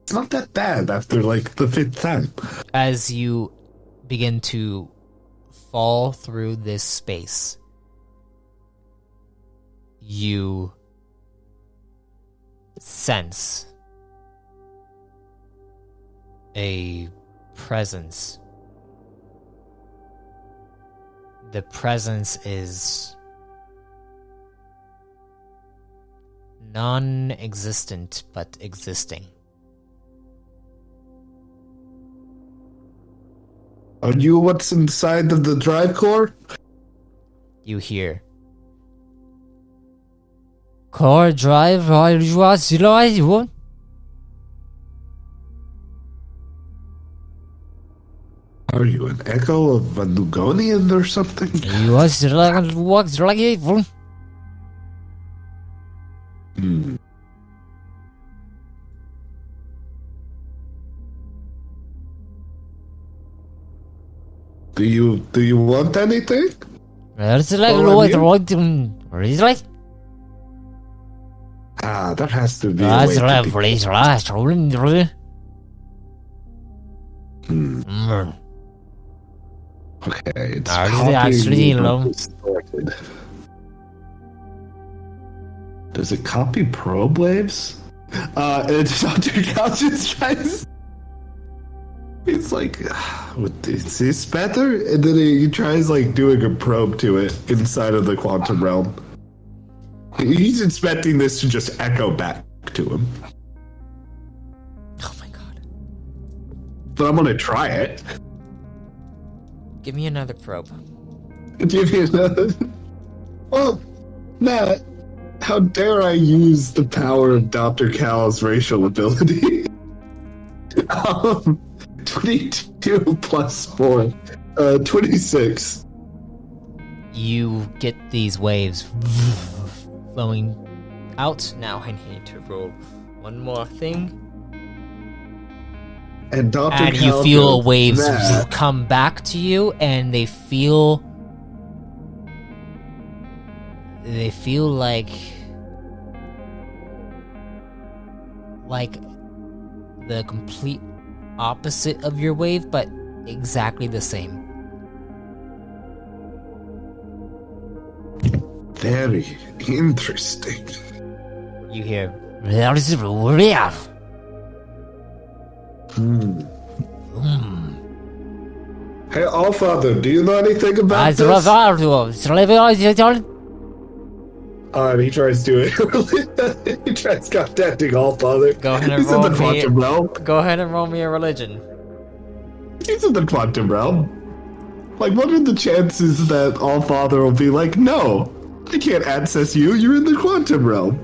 it's not that bad after like the 5th time. as you begin to fall through this space, you sense a presence. The presence is non-existent but existing. Are you what's inside of the drive core? You hear, core drive, what? Are you an echo of a Nugonian or something? Hmm. Do you want anything? That has to be a way to be- Okay, it's actually distorted. Does it copy probe waves? And Dr. Cal just tries. It's like, is this better? And then he tries like doing a probe to it inside of the quantum realm. He's expecting this to just echo back to him. Oh my god. But I'm gonna try it. Give me another probe. Give me another. Well, Matt, how dare I use the power of Dr. Cal's racial ability? 22 plus 4. 26. You get these waves flowing out. Now I need to roll one more thing. And Dr. And Cal you feel goes, waves "Matt." come back to you, and they feel like the complete opposite of your wave, but exactly the same. Very interesting. You hear, Hey, Allfather, do you know anything about this? And he tries to he tries contacting Allfather. Go ahead and He's in roll the me. quantum realm. Go ahead and roll me a religion. He's in the quantum realm. Like, what are the chances that Allfather will be like, no, I can't access you, you're in the quantum realm.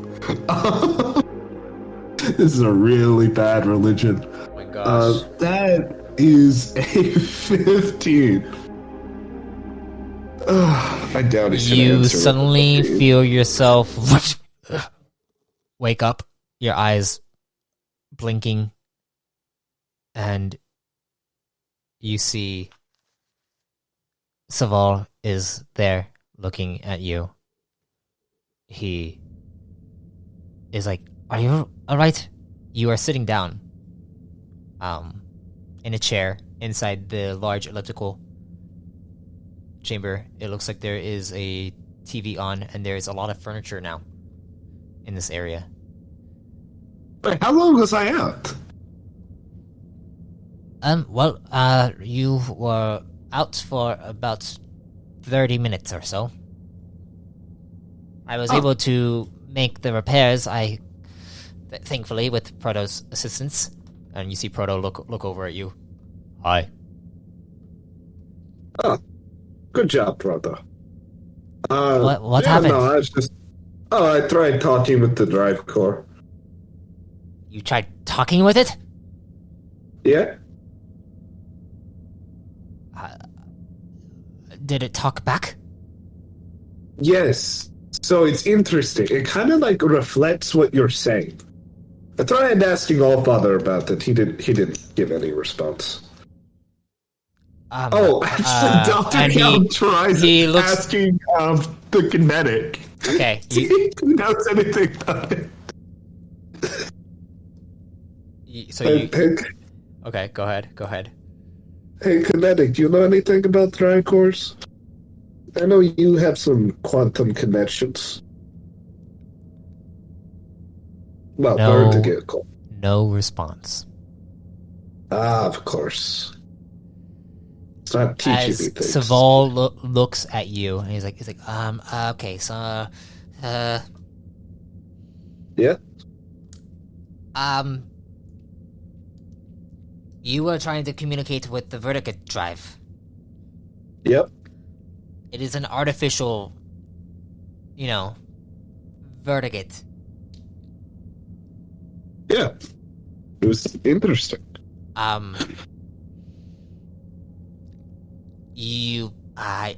This is a really bad religion. Oh my gosh. That is a 15. I doubt he's gonna You answer with suddenly the- feel yourself wake up, your eyes blinking, and you see Saval is there looking at you. He is like, "Are you alright?" You are sitting down in a chair inside the large elliptical chamber. It looks like there is a TV on, and there is a lot of furniture now in this area. Wait, how long was I out? You were out for about 30 minutes or so. I was able to make the repairs, thankfully, with Proto's assistance. And you see Proto look over at you. Hi. Oh, good job, brother. What happened? No, I was just. Oh, I tried talking with the drive core. You tried talking with it? Yeah. Did it talk back? Yes. So it's interesting. It kind of like reflects what you're saying. I tried asking Allfather about it. He didn't give any response. Actually, Dr. and Cal tries asking the kinetic. Okay. He knows anything about it. Okay, go ahead. Hey, kinetic, do you know anything about drive cores? I know you have some quantum connections. Well, No. vertical. No response. Ah, of course. It's not teaching me As things. Saval looks at you, and he's like, okay, so, Yeah? you were trying to communicate with the Verticat drive. Yep. It is an artificial, Verticat. Yeah. It was interesting.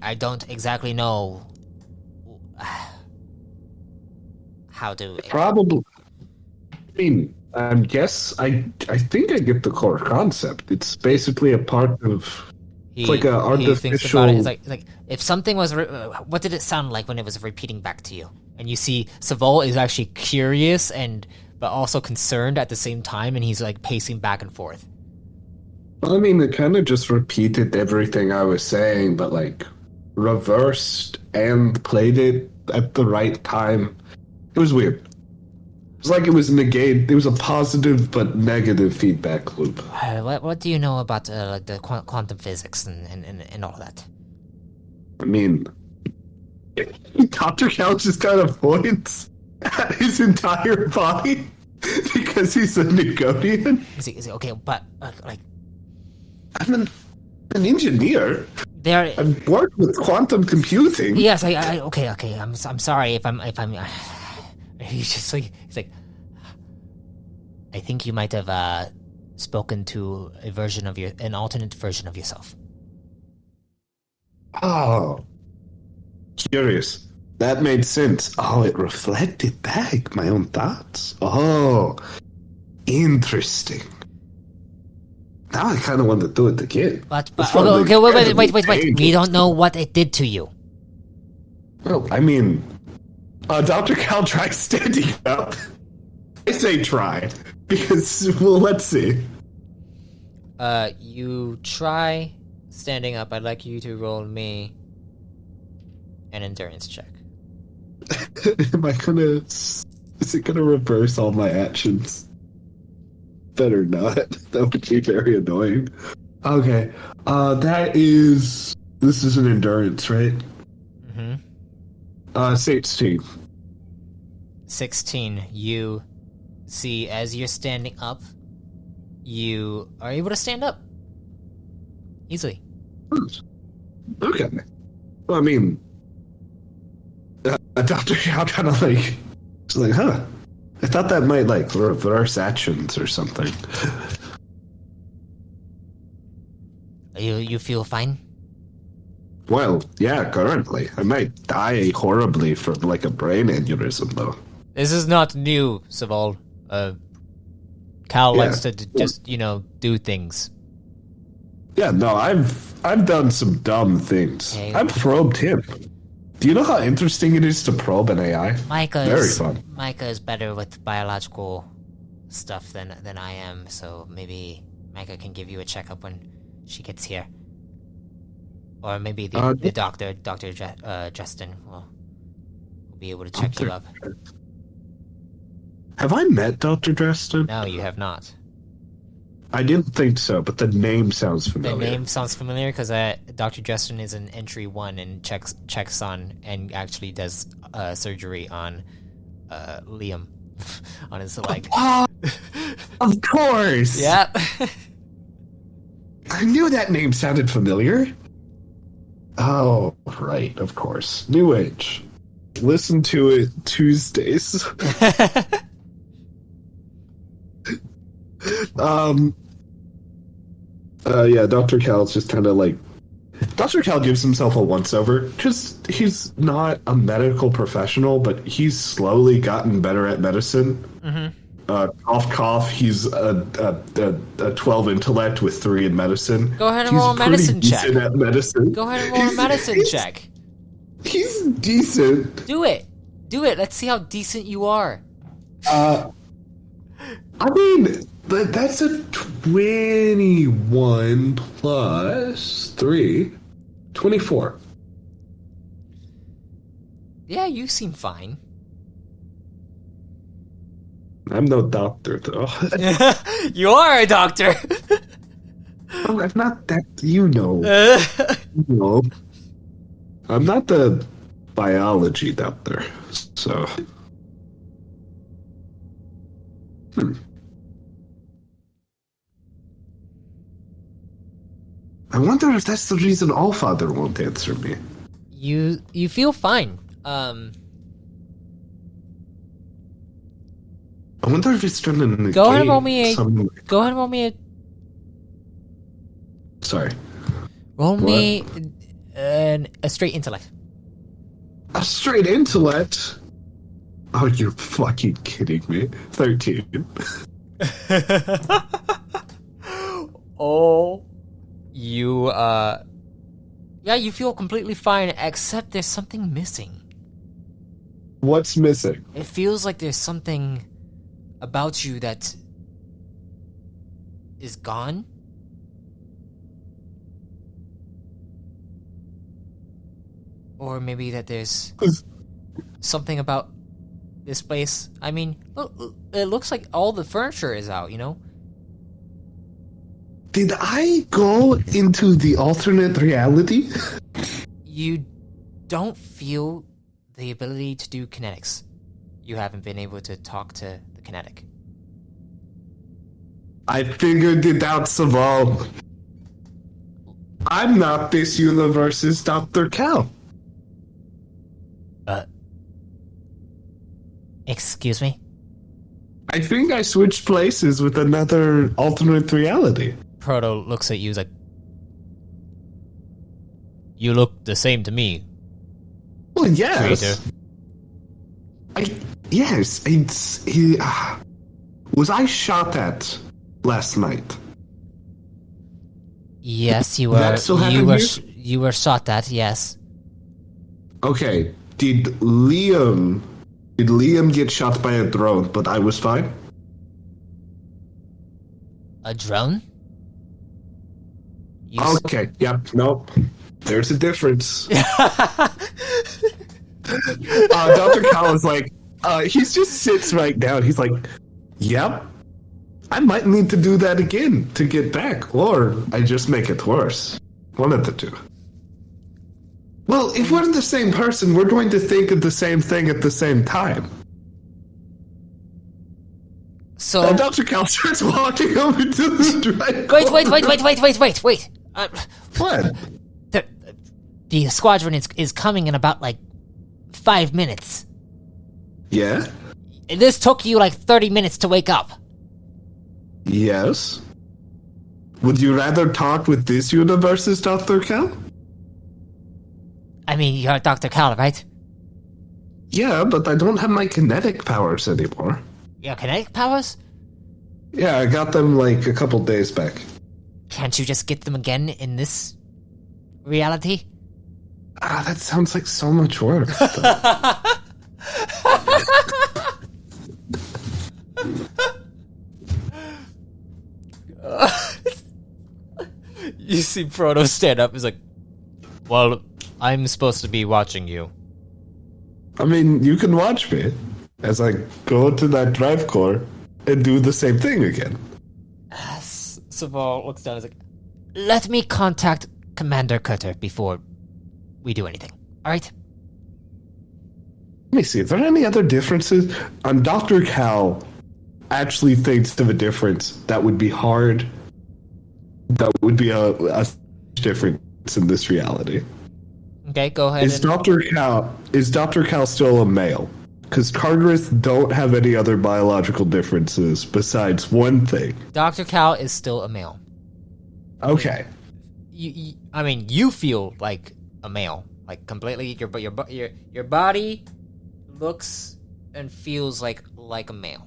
I don't exactly know how to... Probably. I mean, I think I get the core concept. It's basically a part of... It's like an He thinks about it. artificial... It's like if something was... what did it sound like when it was repeating back to you? And you see Saval is actually curious but also concerned at the same time, and he's like pacing back and forth. I mean, it kind of just repeated everything I was saying, but like reversed and played it at the right time. It was weird. It's like it was it was a positive but negative feedback loop. What do you know about like the quantum physics and all that? I mean, Dr. Cal just kind of points at his entire body because he's a Nicodian. Is he okay? But like, I'm an engineer. there. I've worked with quantum computing. Yes, okay. I'm sorry if I'm. He's just like I think you might have spoken to an alternate version of yourself. Oh, curious. That made sense. Oh, it reflected back my own thoughts. Oh, interesting. Now I kind of want to do it again. But It's from the okay, wait. incredible We don't know what it did to you. Well, I mean, Dr. Cal tries standing up. I say try because let's see. You try standing up. I'd like you to roll me an endurance check. Am I gonna? Is it gonna reverse all my actions? Better not. That would be very annoying. Okay. This is an endurance, right? Mm-hmm. 16. 16. You see, as you're standing up, you are able to stand up easily. Okay. Well, I mean, Dr. Xiao kind of like, it's like, huh? I thought that might like reverse actions or something. You feel fine? Well, yeah, currently. I might die horribly from like a brain aneurysm, though. This is not new, Saval. Cal Yeah. likes to just, do things. Yeah, no, I've done some dumb things. Hey. I've probed him. Do you know how interesting it is to probe an AI? Very fun. Micah is better with biological stuff than I am, so maybe Micah can give you a checkup when she gets here. Or maybe the doctor, Justin, will be able to check you up. Have I met Dr. Dresden? No, you have not. I didn't think so, but the name sounds familiar. The name sounds familiar because Dr. Justin is in entry 1 and checks on and actually does surgery on Liam on his leg. Oh, of course! Yeah. I knew that name sounded familiar. Oh, right, of course. New Age. Listen to it Tuesdays. Yeah, Dr. Cal's just kind of like... Dr. Cal gives himself a once-over. Just, he's not a medical professional, but he's slowly gotten better at medicine. Mm-hmm. Cough, cough, he's a 12 intellect with 3 in medicine. Go ahead and roll a medicine check. He's at medicine. Go ahead and roll a medicine check. He's decent. Do it. Let's see how decent you are. I mean, that's a 21 plus 3. 24. Yeah, you seem fine. I'm no doctor, though. You are a doctor. Oh, I'm not that, you know. No. I'm not the biology doctor, so... I wonder if that's the reason Allfather won't answer me. You feel fine. I wonder if it's trying to negate Go ahead and roll me a. Sorry. Roll me a straight intellect. A straight intellect? Oh, you're fucking kidding me. 13. Oh. You, yeah, you feel completely fine, except there's something missing. What's missing? It feels like there's something about you that is gone. Or maybe that there's something about this place. I mean, look, it looks like all the furniture is out, Did I go into the alternate reality? You don't feel the ability to do kinetics. You haven't been able to talk to the kinetic. I figured it out, Saval. I'm not this universe's Dr. Cal. Excuse me? I think I switched places with another alternate reality. Proto looks at you like, you look the same to me. Well, yes. Creator. Yes, was I shot at last night? Yes, you were. That still happened here? You were shot at. Yes. Okay. Did Liam get shot by a drone? But I was fine. A drone? Okay. Yep. Nope. There's a difference. Dr. Cal is like, he just sits right down. He's like, yep. I might need to do that again to get back, or I just make it worse. One of the two. Well, if we're the same person, we're going to think of the same thing at the same time. So And Dr. Cal starts walking over to the drive. Wait. What? The squadron is coming in about 5 minutes. Yeah? This took you 30 minutes to wake up. Yes. Would you rather talk with this universe's Dr. Cal? I mean, you're Dr. Cal, right? Yeah, but I don't have my kinetic powers anymore. Your kinetic powers? Yeah, I got them like a couple days back. Can't you just get them again in this reality? Ah, that sounds like so much work. You see Frodo stand up. He's like, well, I'm supposed to be watching you. I mean, you can watch me as I go to that drive core and do the same thing again. Saval looks down and is like, let me contact Commander Cutter before we do anything. Alright? Let me see, is there any other differences? Dr. Cal actually thinks of a difference that would be hard. That would be a difference in this reality. Okay, go ahead. Is Dr. Cal still a male? Because Cargareth don't have any other biological differences besides one thing. Dr. Cal is still a male. Okay. I mean, you feel like a male. Like, completely, your body looks and feels like a male.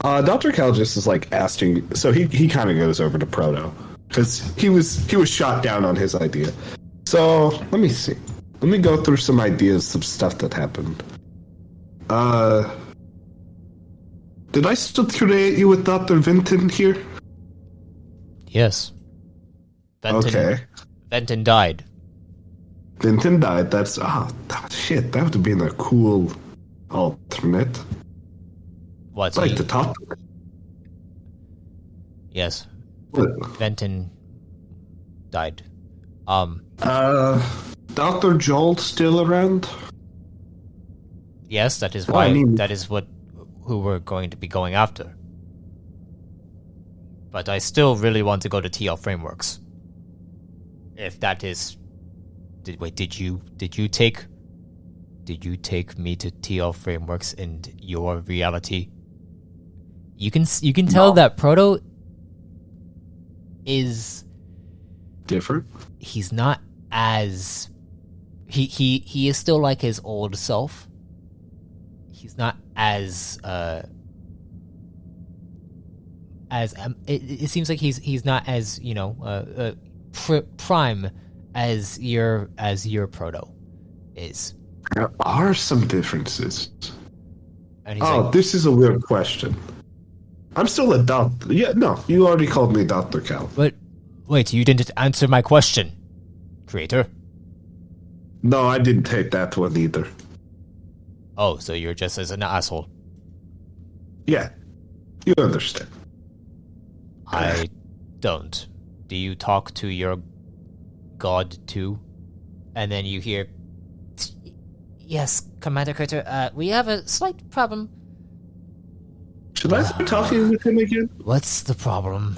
Dr. Cal just is like asking, so he kind of goes over to Proto because he was shot down on his idea. So let me see. Let me go through some ideas of stuff that happened. Did I still create you with Dr. Vinton here? Yes. Okay. Vinton died. Vinton died. That's shit. That would have been a cool alternate. What? I'd like to talk. Yes. What? Vinton died. Dr. Joel still around? Yes, that is Well, why. That is who we're going to be going after. But I still really want to go to TL Frameworks. If that is, did you take me to TL Frameworks in your reality? You can tell that Proto is different. He's not as he is still like his old self. He's not as it seems like he's not as prime as your Proto is. There are some differences. And he's this is a weird question. I'm still a doctor. Yeah, no, you already called me Dr. Cal. But wait, you didn't answer my question, Creator. No, I didn't take that one either. Oh, so you're just as an asshole. Yeah, you understand. I don't. Do you talk to your god too? And then you hear, yes, Commander Critter, we have a slight problem. Should I start talking with him again? What's the problem?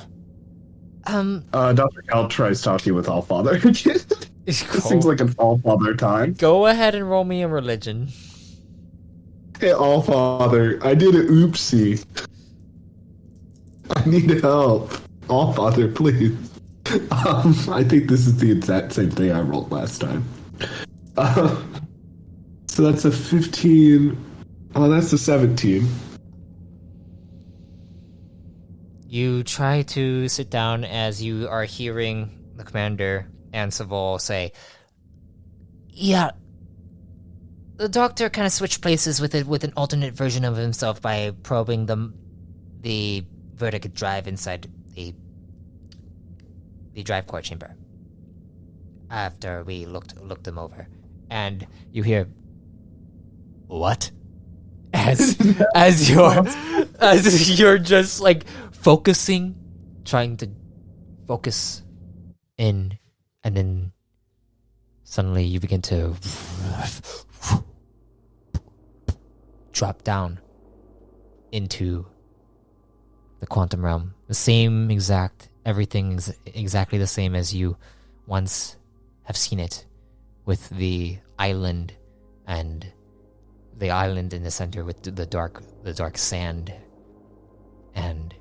Dr. Cal tries talking with Allfather again. It seems like an Allfather time. Go ahead and roll me a religion. Hey, Allfather, I did an oopsie. I need help. Allfather, please. I think this is the exact same thing I rolled last time. So that's a 15. Oh, that's a 17. You try to sit down as you are hearing the commander and Saval say, yeah, the doctor kind of switched places with an alternate version of himself by probing the vertical drive inside the drive core chamber. After we looked them over, and you hear, what? As you're just like trying to focus in, and then suddenly you begin to drop down into the quantum realm. Everything is exactly the same as you once have seen it, with the island in the center with the dark sand, and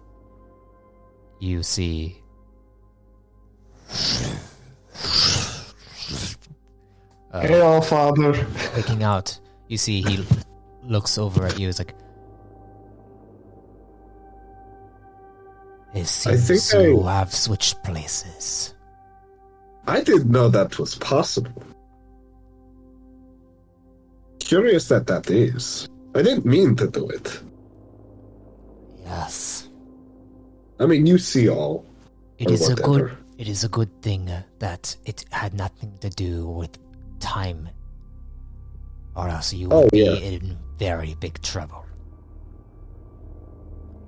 you see Hail, Father. Waking out, you see he looks over at you. It's like, it seems you have switched places. I didn't know that was possible. Curious that is. I didn't mean to do it. Yes. I mean, you see all. It is a good thing that it had nothing to do with time. Or else you would be in very big trouble.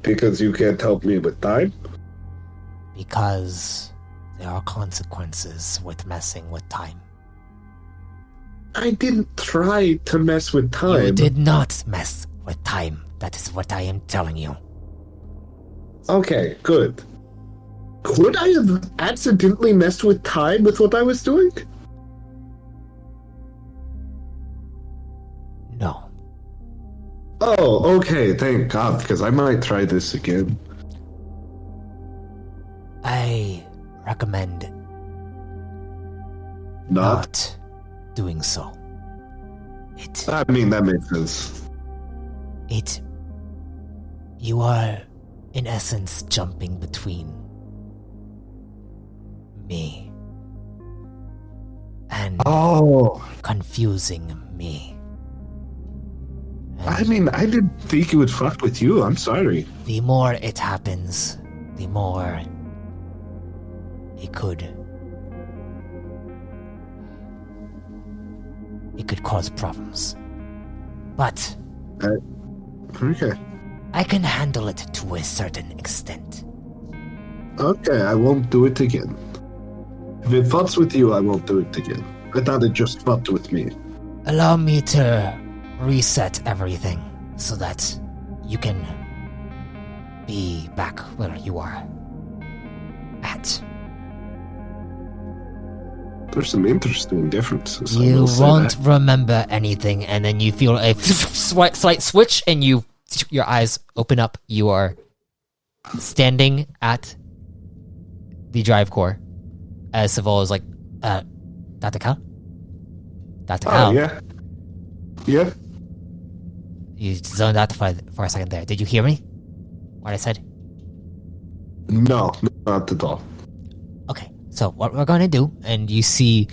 Because you can't help me with time? Because there are consequences with messing with time. I didn't try to mess with time. You did not mess with time. That is what I am telling you. Okay, good. Could I have accidentally messed with time with what I was doing? No. Oh, okay, thank God, because I might try this again. I recommend not doing so. I mean, that makes sense. You are, in essence, jumping between me and confusing me. And I mean, I didn't think it would fuck with you. I'm sorry. the more it happens, the more it could cause problems. But Okay. I can handle it to a certain extent. Okay, I won't do it again. If it fucks with you, I won't do it again. I thought it just fucked with me. Allow me to reset everything so that you can be back where you are at. There's some interesting differences. I You will say won't that. remember anything, and then you feel a slight switch, and your eyes open up. You are standing at the drive core, as Savol is like, Dr. Cal? Dr. Cal? Oh, yeah. Yeah. You zoned out for a second there. Did you hear me? What I said? No, not at all. Okay, so what we're gonna do, and you see,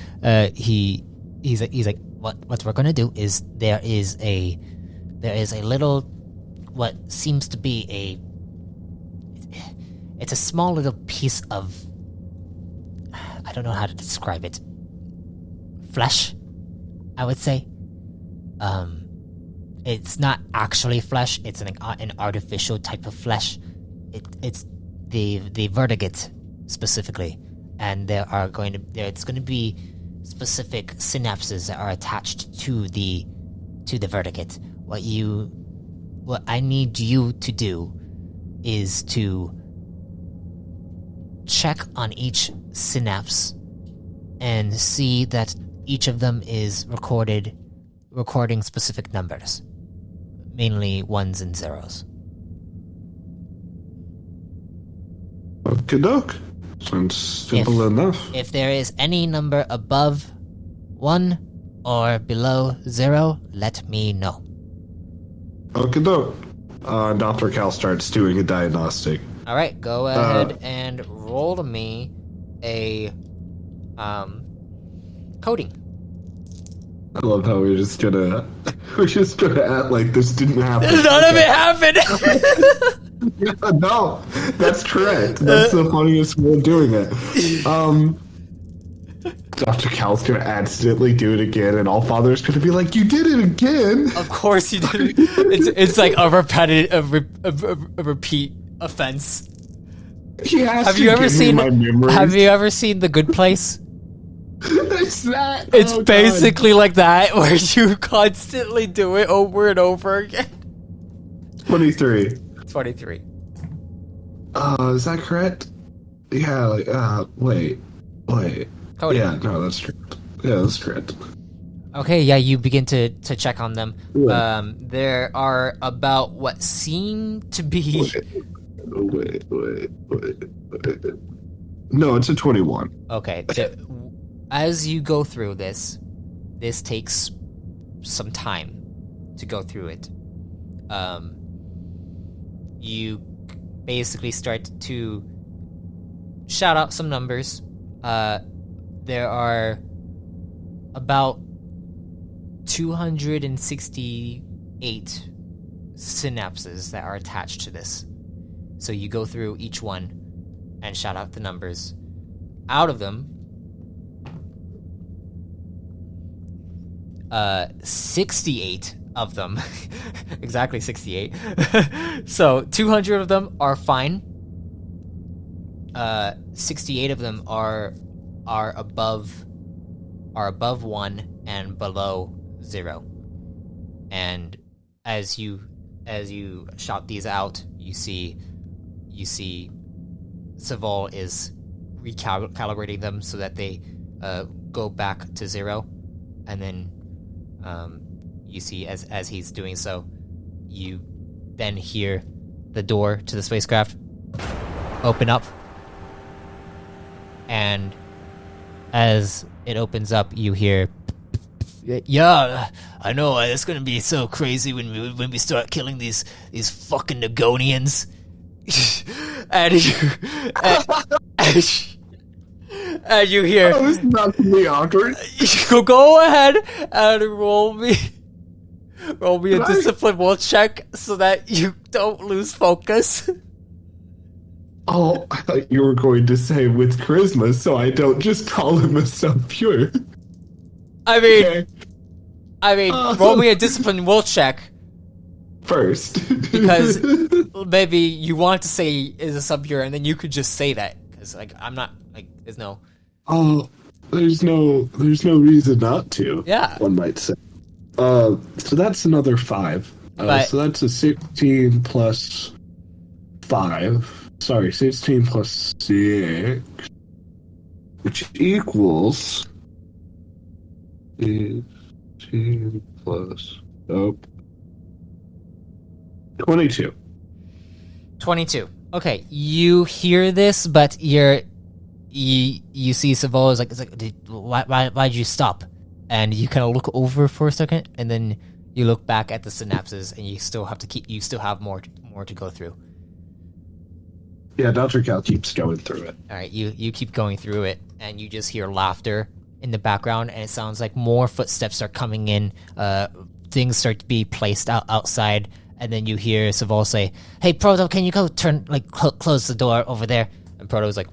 he's like, what we're gonna do is there is a little, what seems to be it's a small little piece of, I don't know how to describe it, flesh, I would say. It's not actually flesh. It's an artificial type of flesh. It's the verdigate specifically, and it's going to be specific synapses that are attached to the verdigate. What I need you to do is to check on each synapse and see that each of them is recording specific numbers, mainly ones and zeros. Okay, doc. Sounds simple enough. If there is any number above 1 or below 0, let me know. Okay, doc. Dr. Cal starts doing a diagnostic. All right, go ahead and roll to me a coding. I love how we're just gonna act like this didn't happen. None of it happened. Yeah, no, that's correct. That's the funniest way of doing it. Dr. Cal's gonna accidentally do it again, and Allfather's gonna be like, "You did it again!" Of course you did. It's like a repetitive, a repeat offense. He has Have to you ever give me seen? my memories. Have you ever seen The Good Place? It's that. It's Oh, God. basically like that, where you constantly do it over and over again. 23. 23. Is that correct? Yeah. Wait. Cody. Yeah. No, that's correct. Yeah, that's correct. Okay, yeah, you begin to check on them. Yeah. There are about what seem to be... Wait. No, it's a 21. Okay, as you go through this, this takes some time to go through it. You basically start to shout out some numbers. There are about 268 synapses that are attached to this. So you go through each one and shout out the numbers. Out of them, 68 of them, exactly 68. So 200 of them are fine. 68 of them are above 1 and below 0. And as you shout these out, you see Savol is recalibrating them so that they go back to 0, and then you see as he's doing so, you then hear the door to the spacecraft open up, and as it opens up, you hear, "Yeah, I know. It's gonna be so crazy when we start killing these fucking Nagonians." and you hear, Oh, this is not gonna be awkward. Go ahead and roll me a discipline will check so that you don't lose focus. Oh, I thought you were going to say with charisma, so I don't just call him a sub-pure. I mean, Okay. Roll me a discipline will check. First. Because maybe you want to say is a sub-pure, and then you could just say that. Because, I'm not, there's no... Oh, there's no reason not to. Yeah. One might say. So that's another 5. So that's a 16 plus 5. Sorry, 16 plus 6. Which equals... 18 plus... 22. 22. Okay, you hear this, but you see Savol is why'd you stop? And you kind of look over for a second, and then you look back at the synapses, and you still have more to go through. Yeah, Dr. Cal keeps going through it. All right, you keep going through it, and you just hear laughter in the background, and it sounds like more footsteps are coming in. Things start to be placed outside, and then you hear Savol say, "Hey, Proto, can you go close the door over there?" And Proto's like,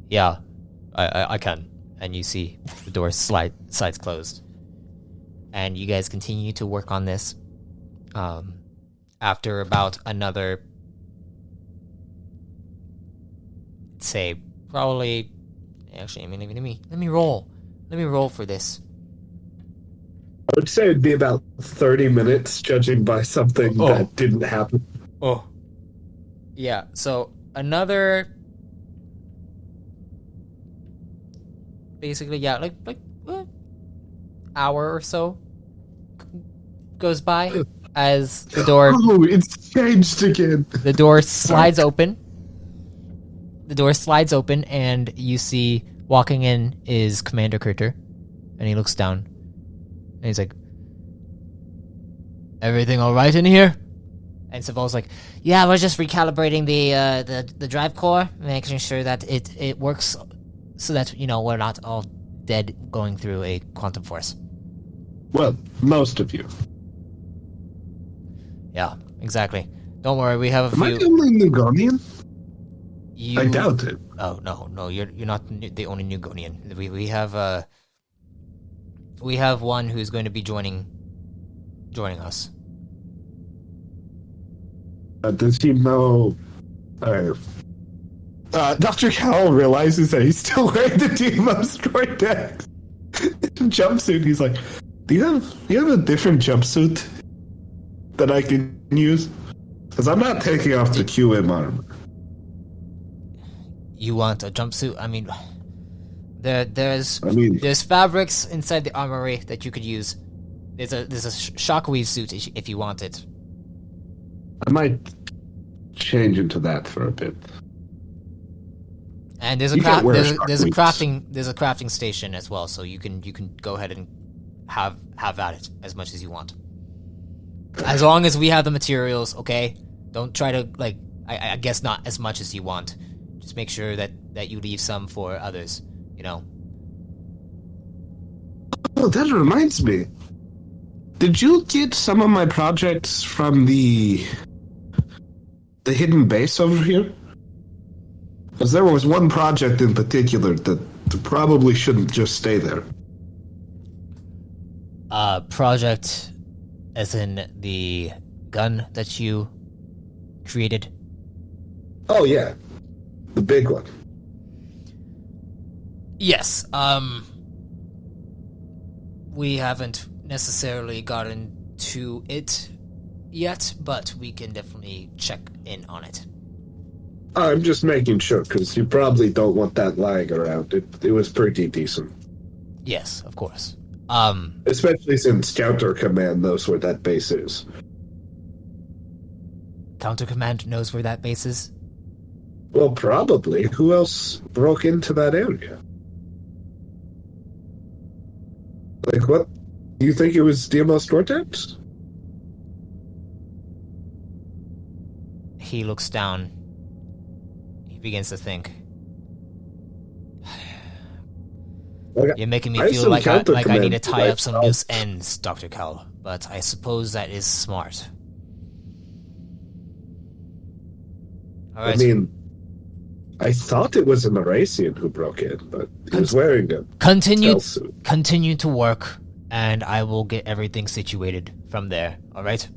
"Yeah, I can." And you see the door slides closed, and you guys continue to work on this. After about another, say, probably. Actually, let me roll. Let me roll for this. I would say it'd be about 30 minutes, judging by something that didn't happen. Oh. Yeah, so another... Basically, yeah, like hour or so goes by as the door... Oh, it's changed again. The door slides open. The door slides open, and you see walking in is Commander Kurter, and he looks down, and he's like, "Everything all right in here?" And Savol's like, "Yeah, we're just recalibrating the drive core, making sure that it works, so that we're not all dead going through a quantum force." Well, most of you. Yeah, exactly. Don't worry, we have a Am I few. the only Nugonian? You... I doubt it. Oh no, you're not the only Nugonian. We have one who's going to be joining us. Does he know? Dr. Cal realizes that he's still wearing the Deimos Cortex jumpsuit. He's like, "Do you have a different jumpsuit that I can use? Because I'm not taking off the QM armor." You want a jumpsuit? I mean, there's fabrics inside the armory that you could use. There's a shockwave suit if you want it. I might change into that for a bit. And there's a You can't wear shark there's a wings. crafting station as well, so you can go ahead and have at it as much as you want. As long as we have the materials, okay? Don't try to like I guess not as much as you want. Just make sure that you leave some for others, you know. Oh, that reminds me. Did you get some of my projects from the hidden base over here? Because there was one project in particular that probably shouldn't just stay there. Project as in the gun that you created? Oh, yeah. The big one. Yes, we haven't necessarily gotten to it yet, but we can definitely check in on it. I'm just making sure, because you probably don't want that lying around. It was pretty decent. Yes, of course. Especially since Counter Command knows where that base is. Counter Command knows where that base is? Well, probably. Who else broke into that area? Like, what? Do you think it was Diamos Vortex? He looks down. He begins to think. You're making me feel like I need to tie up some loose ends, Dr. Cal, but I suppose that is smart. All right. I mean, I thought it was a Maracian who broke in, but he was wearing a stealth suit. Continue to work, and I will get everything situated from there, all right?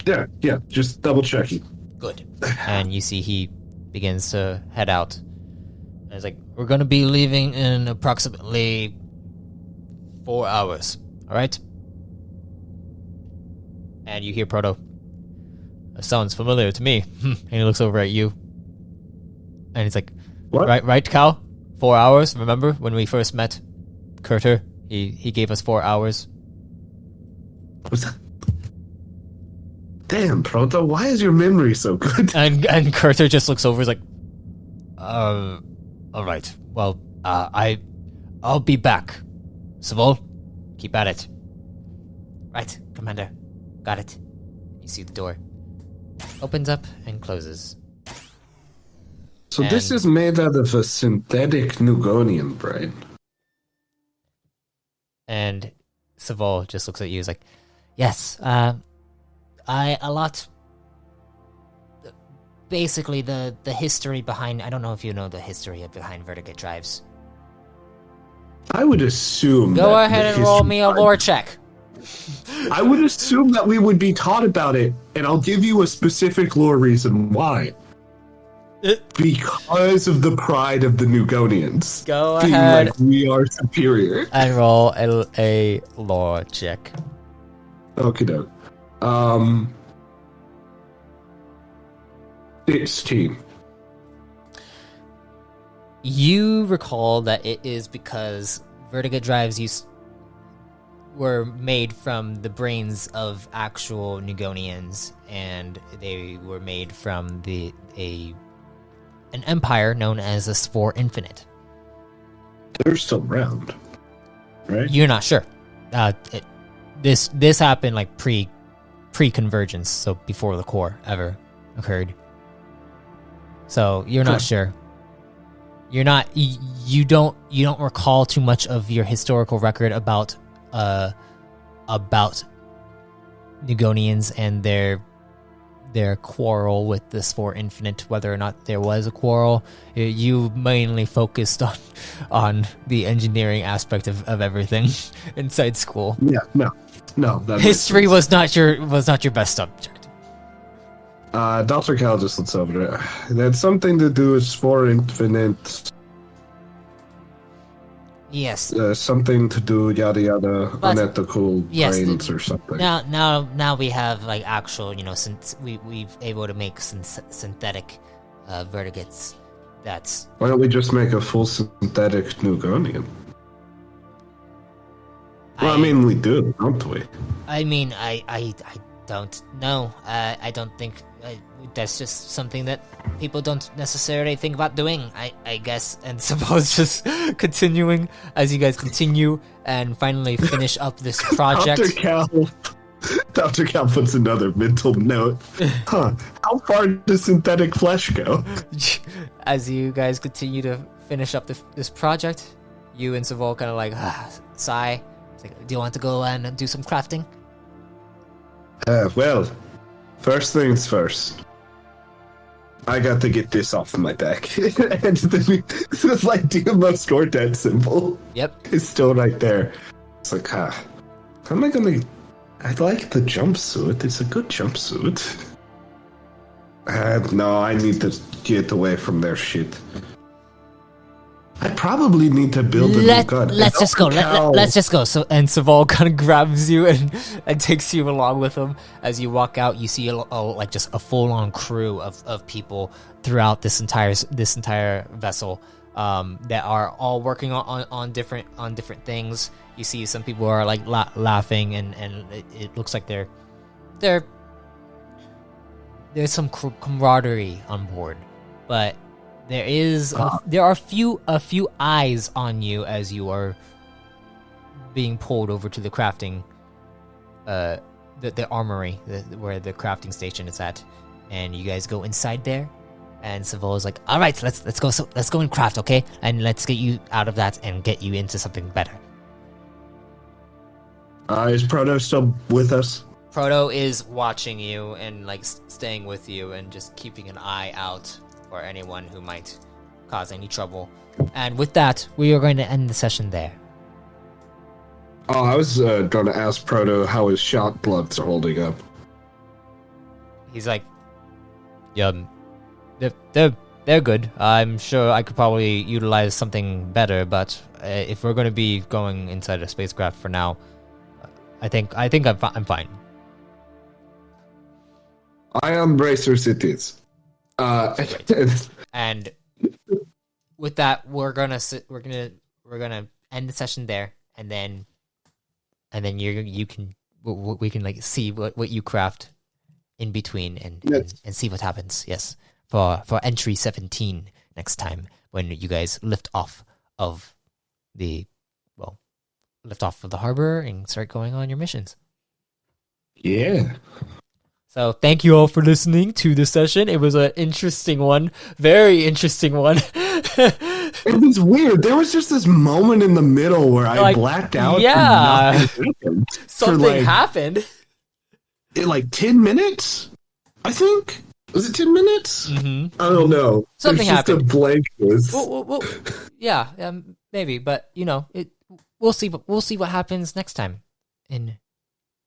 Yeah, just double checking. Good. And you see he begins to head out. And it's like, we're going to be leaving in approximately 4 hours, all right? And you hear Proto. That sounds familiar to me. And he looks over at you. And he's like, What? Right, Cal? 4 hours, remember when we first met Kurter? He gave us 4 hours. Was that? Damn, Proto, why is your memory so good? And Kurter just looks over, he's like, all right. Well, I'll be back. Savol, keep at it. Right, Commander. Got it. You see the door. Opens up and closes. So this is made out of a synthetic Nugonian brain. And Savol just looks at you, he's like, yes, basically the history behind, I don't know if you know the history behind Vertigo drives. I would assume Go ahead and roll me a lore check. I would assume that we would be taught about it, and I'll give you a specific lore reason why. Because of the pride of the Nugonians. Go being ahead. like, we are superior. And roll a lore check. Okay, doke. 16. You recall that it is because Vertigo drives were made from the brains of actual Nugonians, and they were made from an empire known as the Spore Infinite. They're still around, right? You're not sure. This happened like pre-convergence, so before the core ever occurred. So you're not sure. You're not. You don't recall too much of your historical record about Nugonians and their quarrel with the Spore Infinite, whether or not there was a quarrel. You mainly focused on the engineering aspect of everything inside school. Yeah, no. History was not your best subject. Dr. Cal just looks over it. That's something to do with Spore Infinite. Yes. Something to do yada yada, But- unethical yes, brains or something. Now we have like actual, since we've able to make synthetic vertigates. That's Why don't we just make a full synthetic Nugonian? Well, I mean, we do, don't we? I mean, I don't know. I don't think that's just something that people don't necessarily think about doing, I guess. And suppose just continuing as you guys continue and finally finish up this project. Dr. Cal puts another mental note. How far does synthetic flesh go? As you guys continue to finish up this project, you and Savol kind of like sigh. It's like, do you want to go and do some crafting? Well, first things first. I got to get this off my back. And it's like DMO Quartet symbol. Yep. It's still right there. It's like, how am I gonna... I like the jumpsuit. It's a good jumpsuit. No, I need to get away from their shit. I probably need to build a new gun. Let's just go. Let's just go. So, and Savol kind of grabs you and takes you along with him. As you walk out, you see like just a full-on crew of people throughout this entire vessel that are all working on different things. You see some people are like laughing, and it looks like there's some camaraderie on board, but there are a few eyes on you as you are being pulled over to the crafting, the armory, where the crafting station is at, and you guys go inside there. And Savol is like, "All right, let's go. So let's go and craft, okay? And let's get you out of that and get you into something better." Is Proto still with us? Proto is watching you and like staying with you and just keeping an eye out for anyone who might cause any trouble. And with that, we are going to end the session there. Oh, I was going to ask Proto how his shot gloves are holding up. He's like, yeah, they're good. I'm sure I could probably utilize something better, but if we're going to be going inside a spacecraft for now, I think I'm fine. Ion bracers it is. And with that, we're gonna end the session there, and then we can like see what you craft in between and see what happens. Yes, for entry 17 next time when you guys lift off of the harbor and start going on your missions. Yeah. So thank you all for listening to this session. It was an interesting one, very interesting one. It was weird. There was just this moment in the middle where I blacked out. Yeah, something happened. In like 10 minutes, I think. Was it 10 minutes? Mm-hmm. I don't know. Something happened. Just a blankness. Well, yeah, maybe, but we'll see. We'll see what happens next time in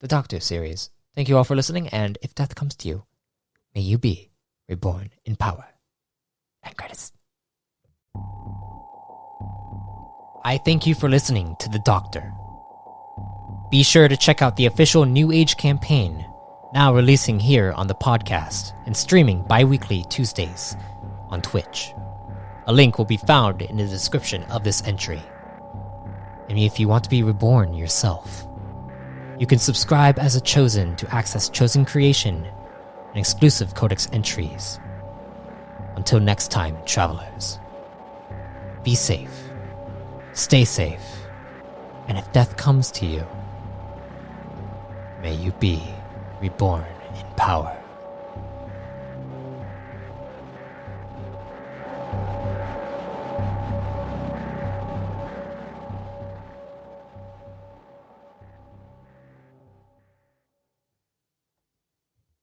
the Doctor series. Thank you all for listening, and if death comes to you, may you be reborn in power. End credits. I thank you for listening to The Doctor. Be sure to check out the official New Age campaign, now releasing here on the podcast and streaming bi-weekly Tuesdays on Twitch. A link will be found in the description of this entry. And if you want to be reborn yourself, you can subscribe as a Chosen to access Chosen creation and exclusive Codex entries. Until next time, travelers, be safe, stay safe, and if death comes to you, may you be reborn in power.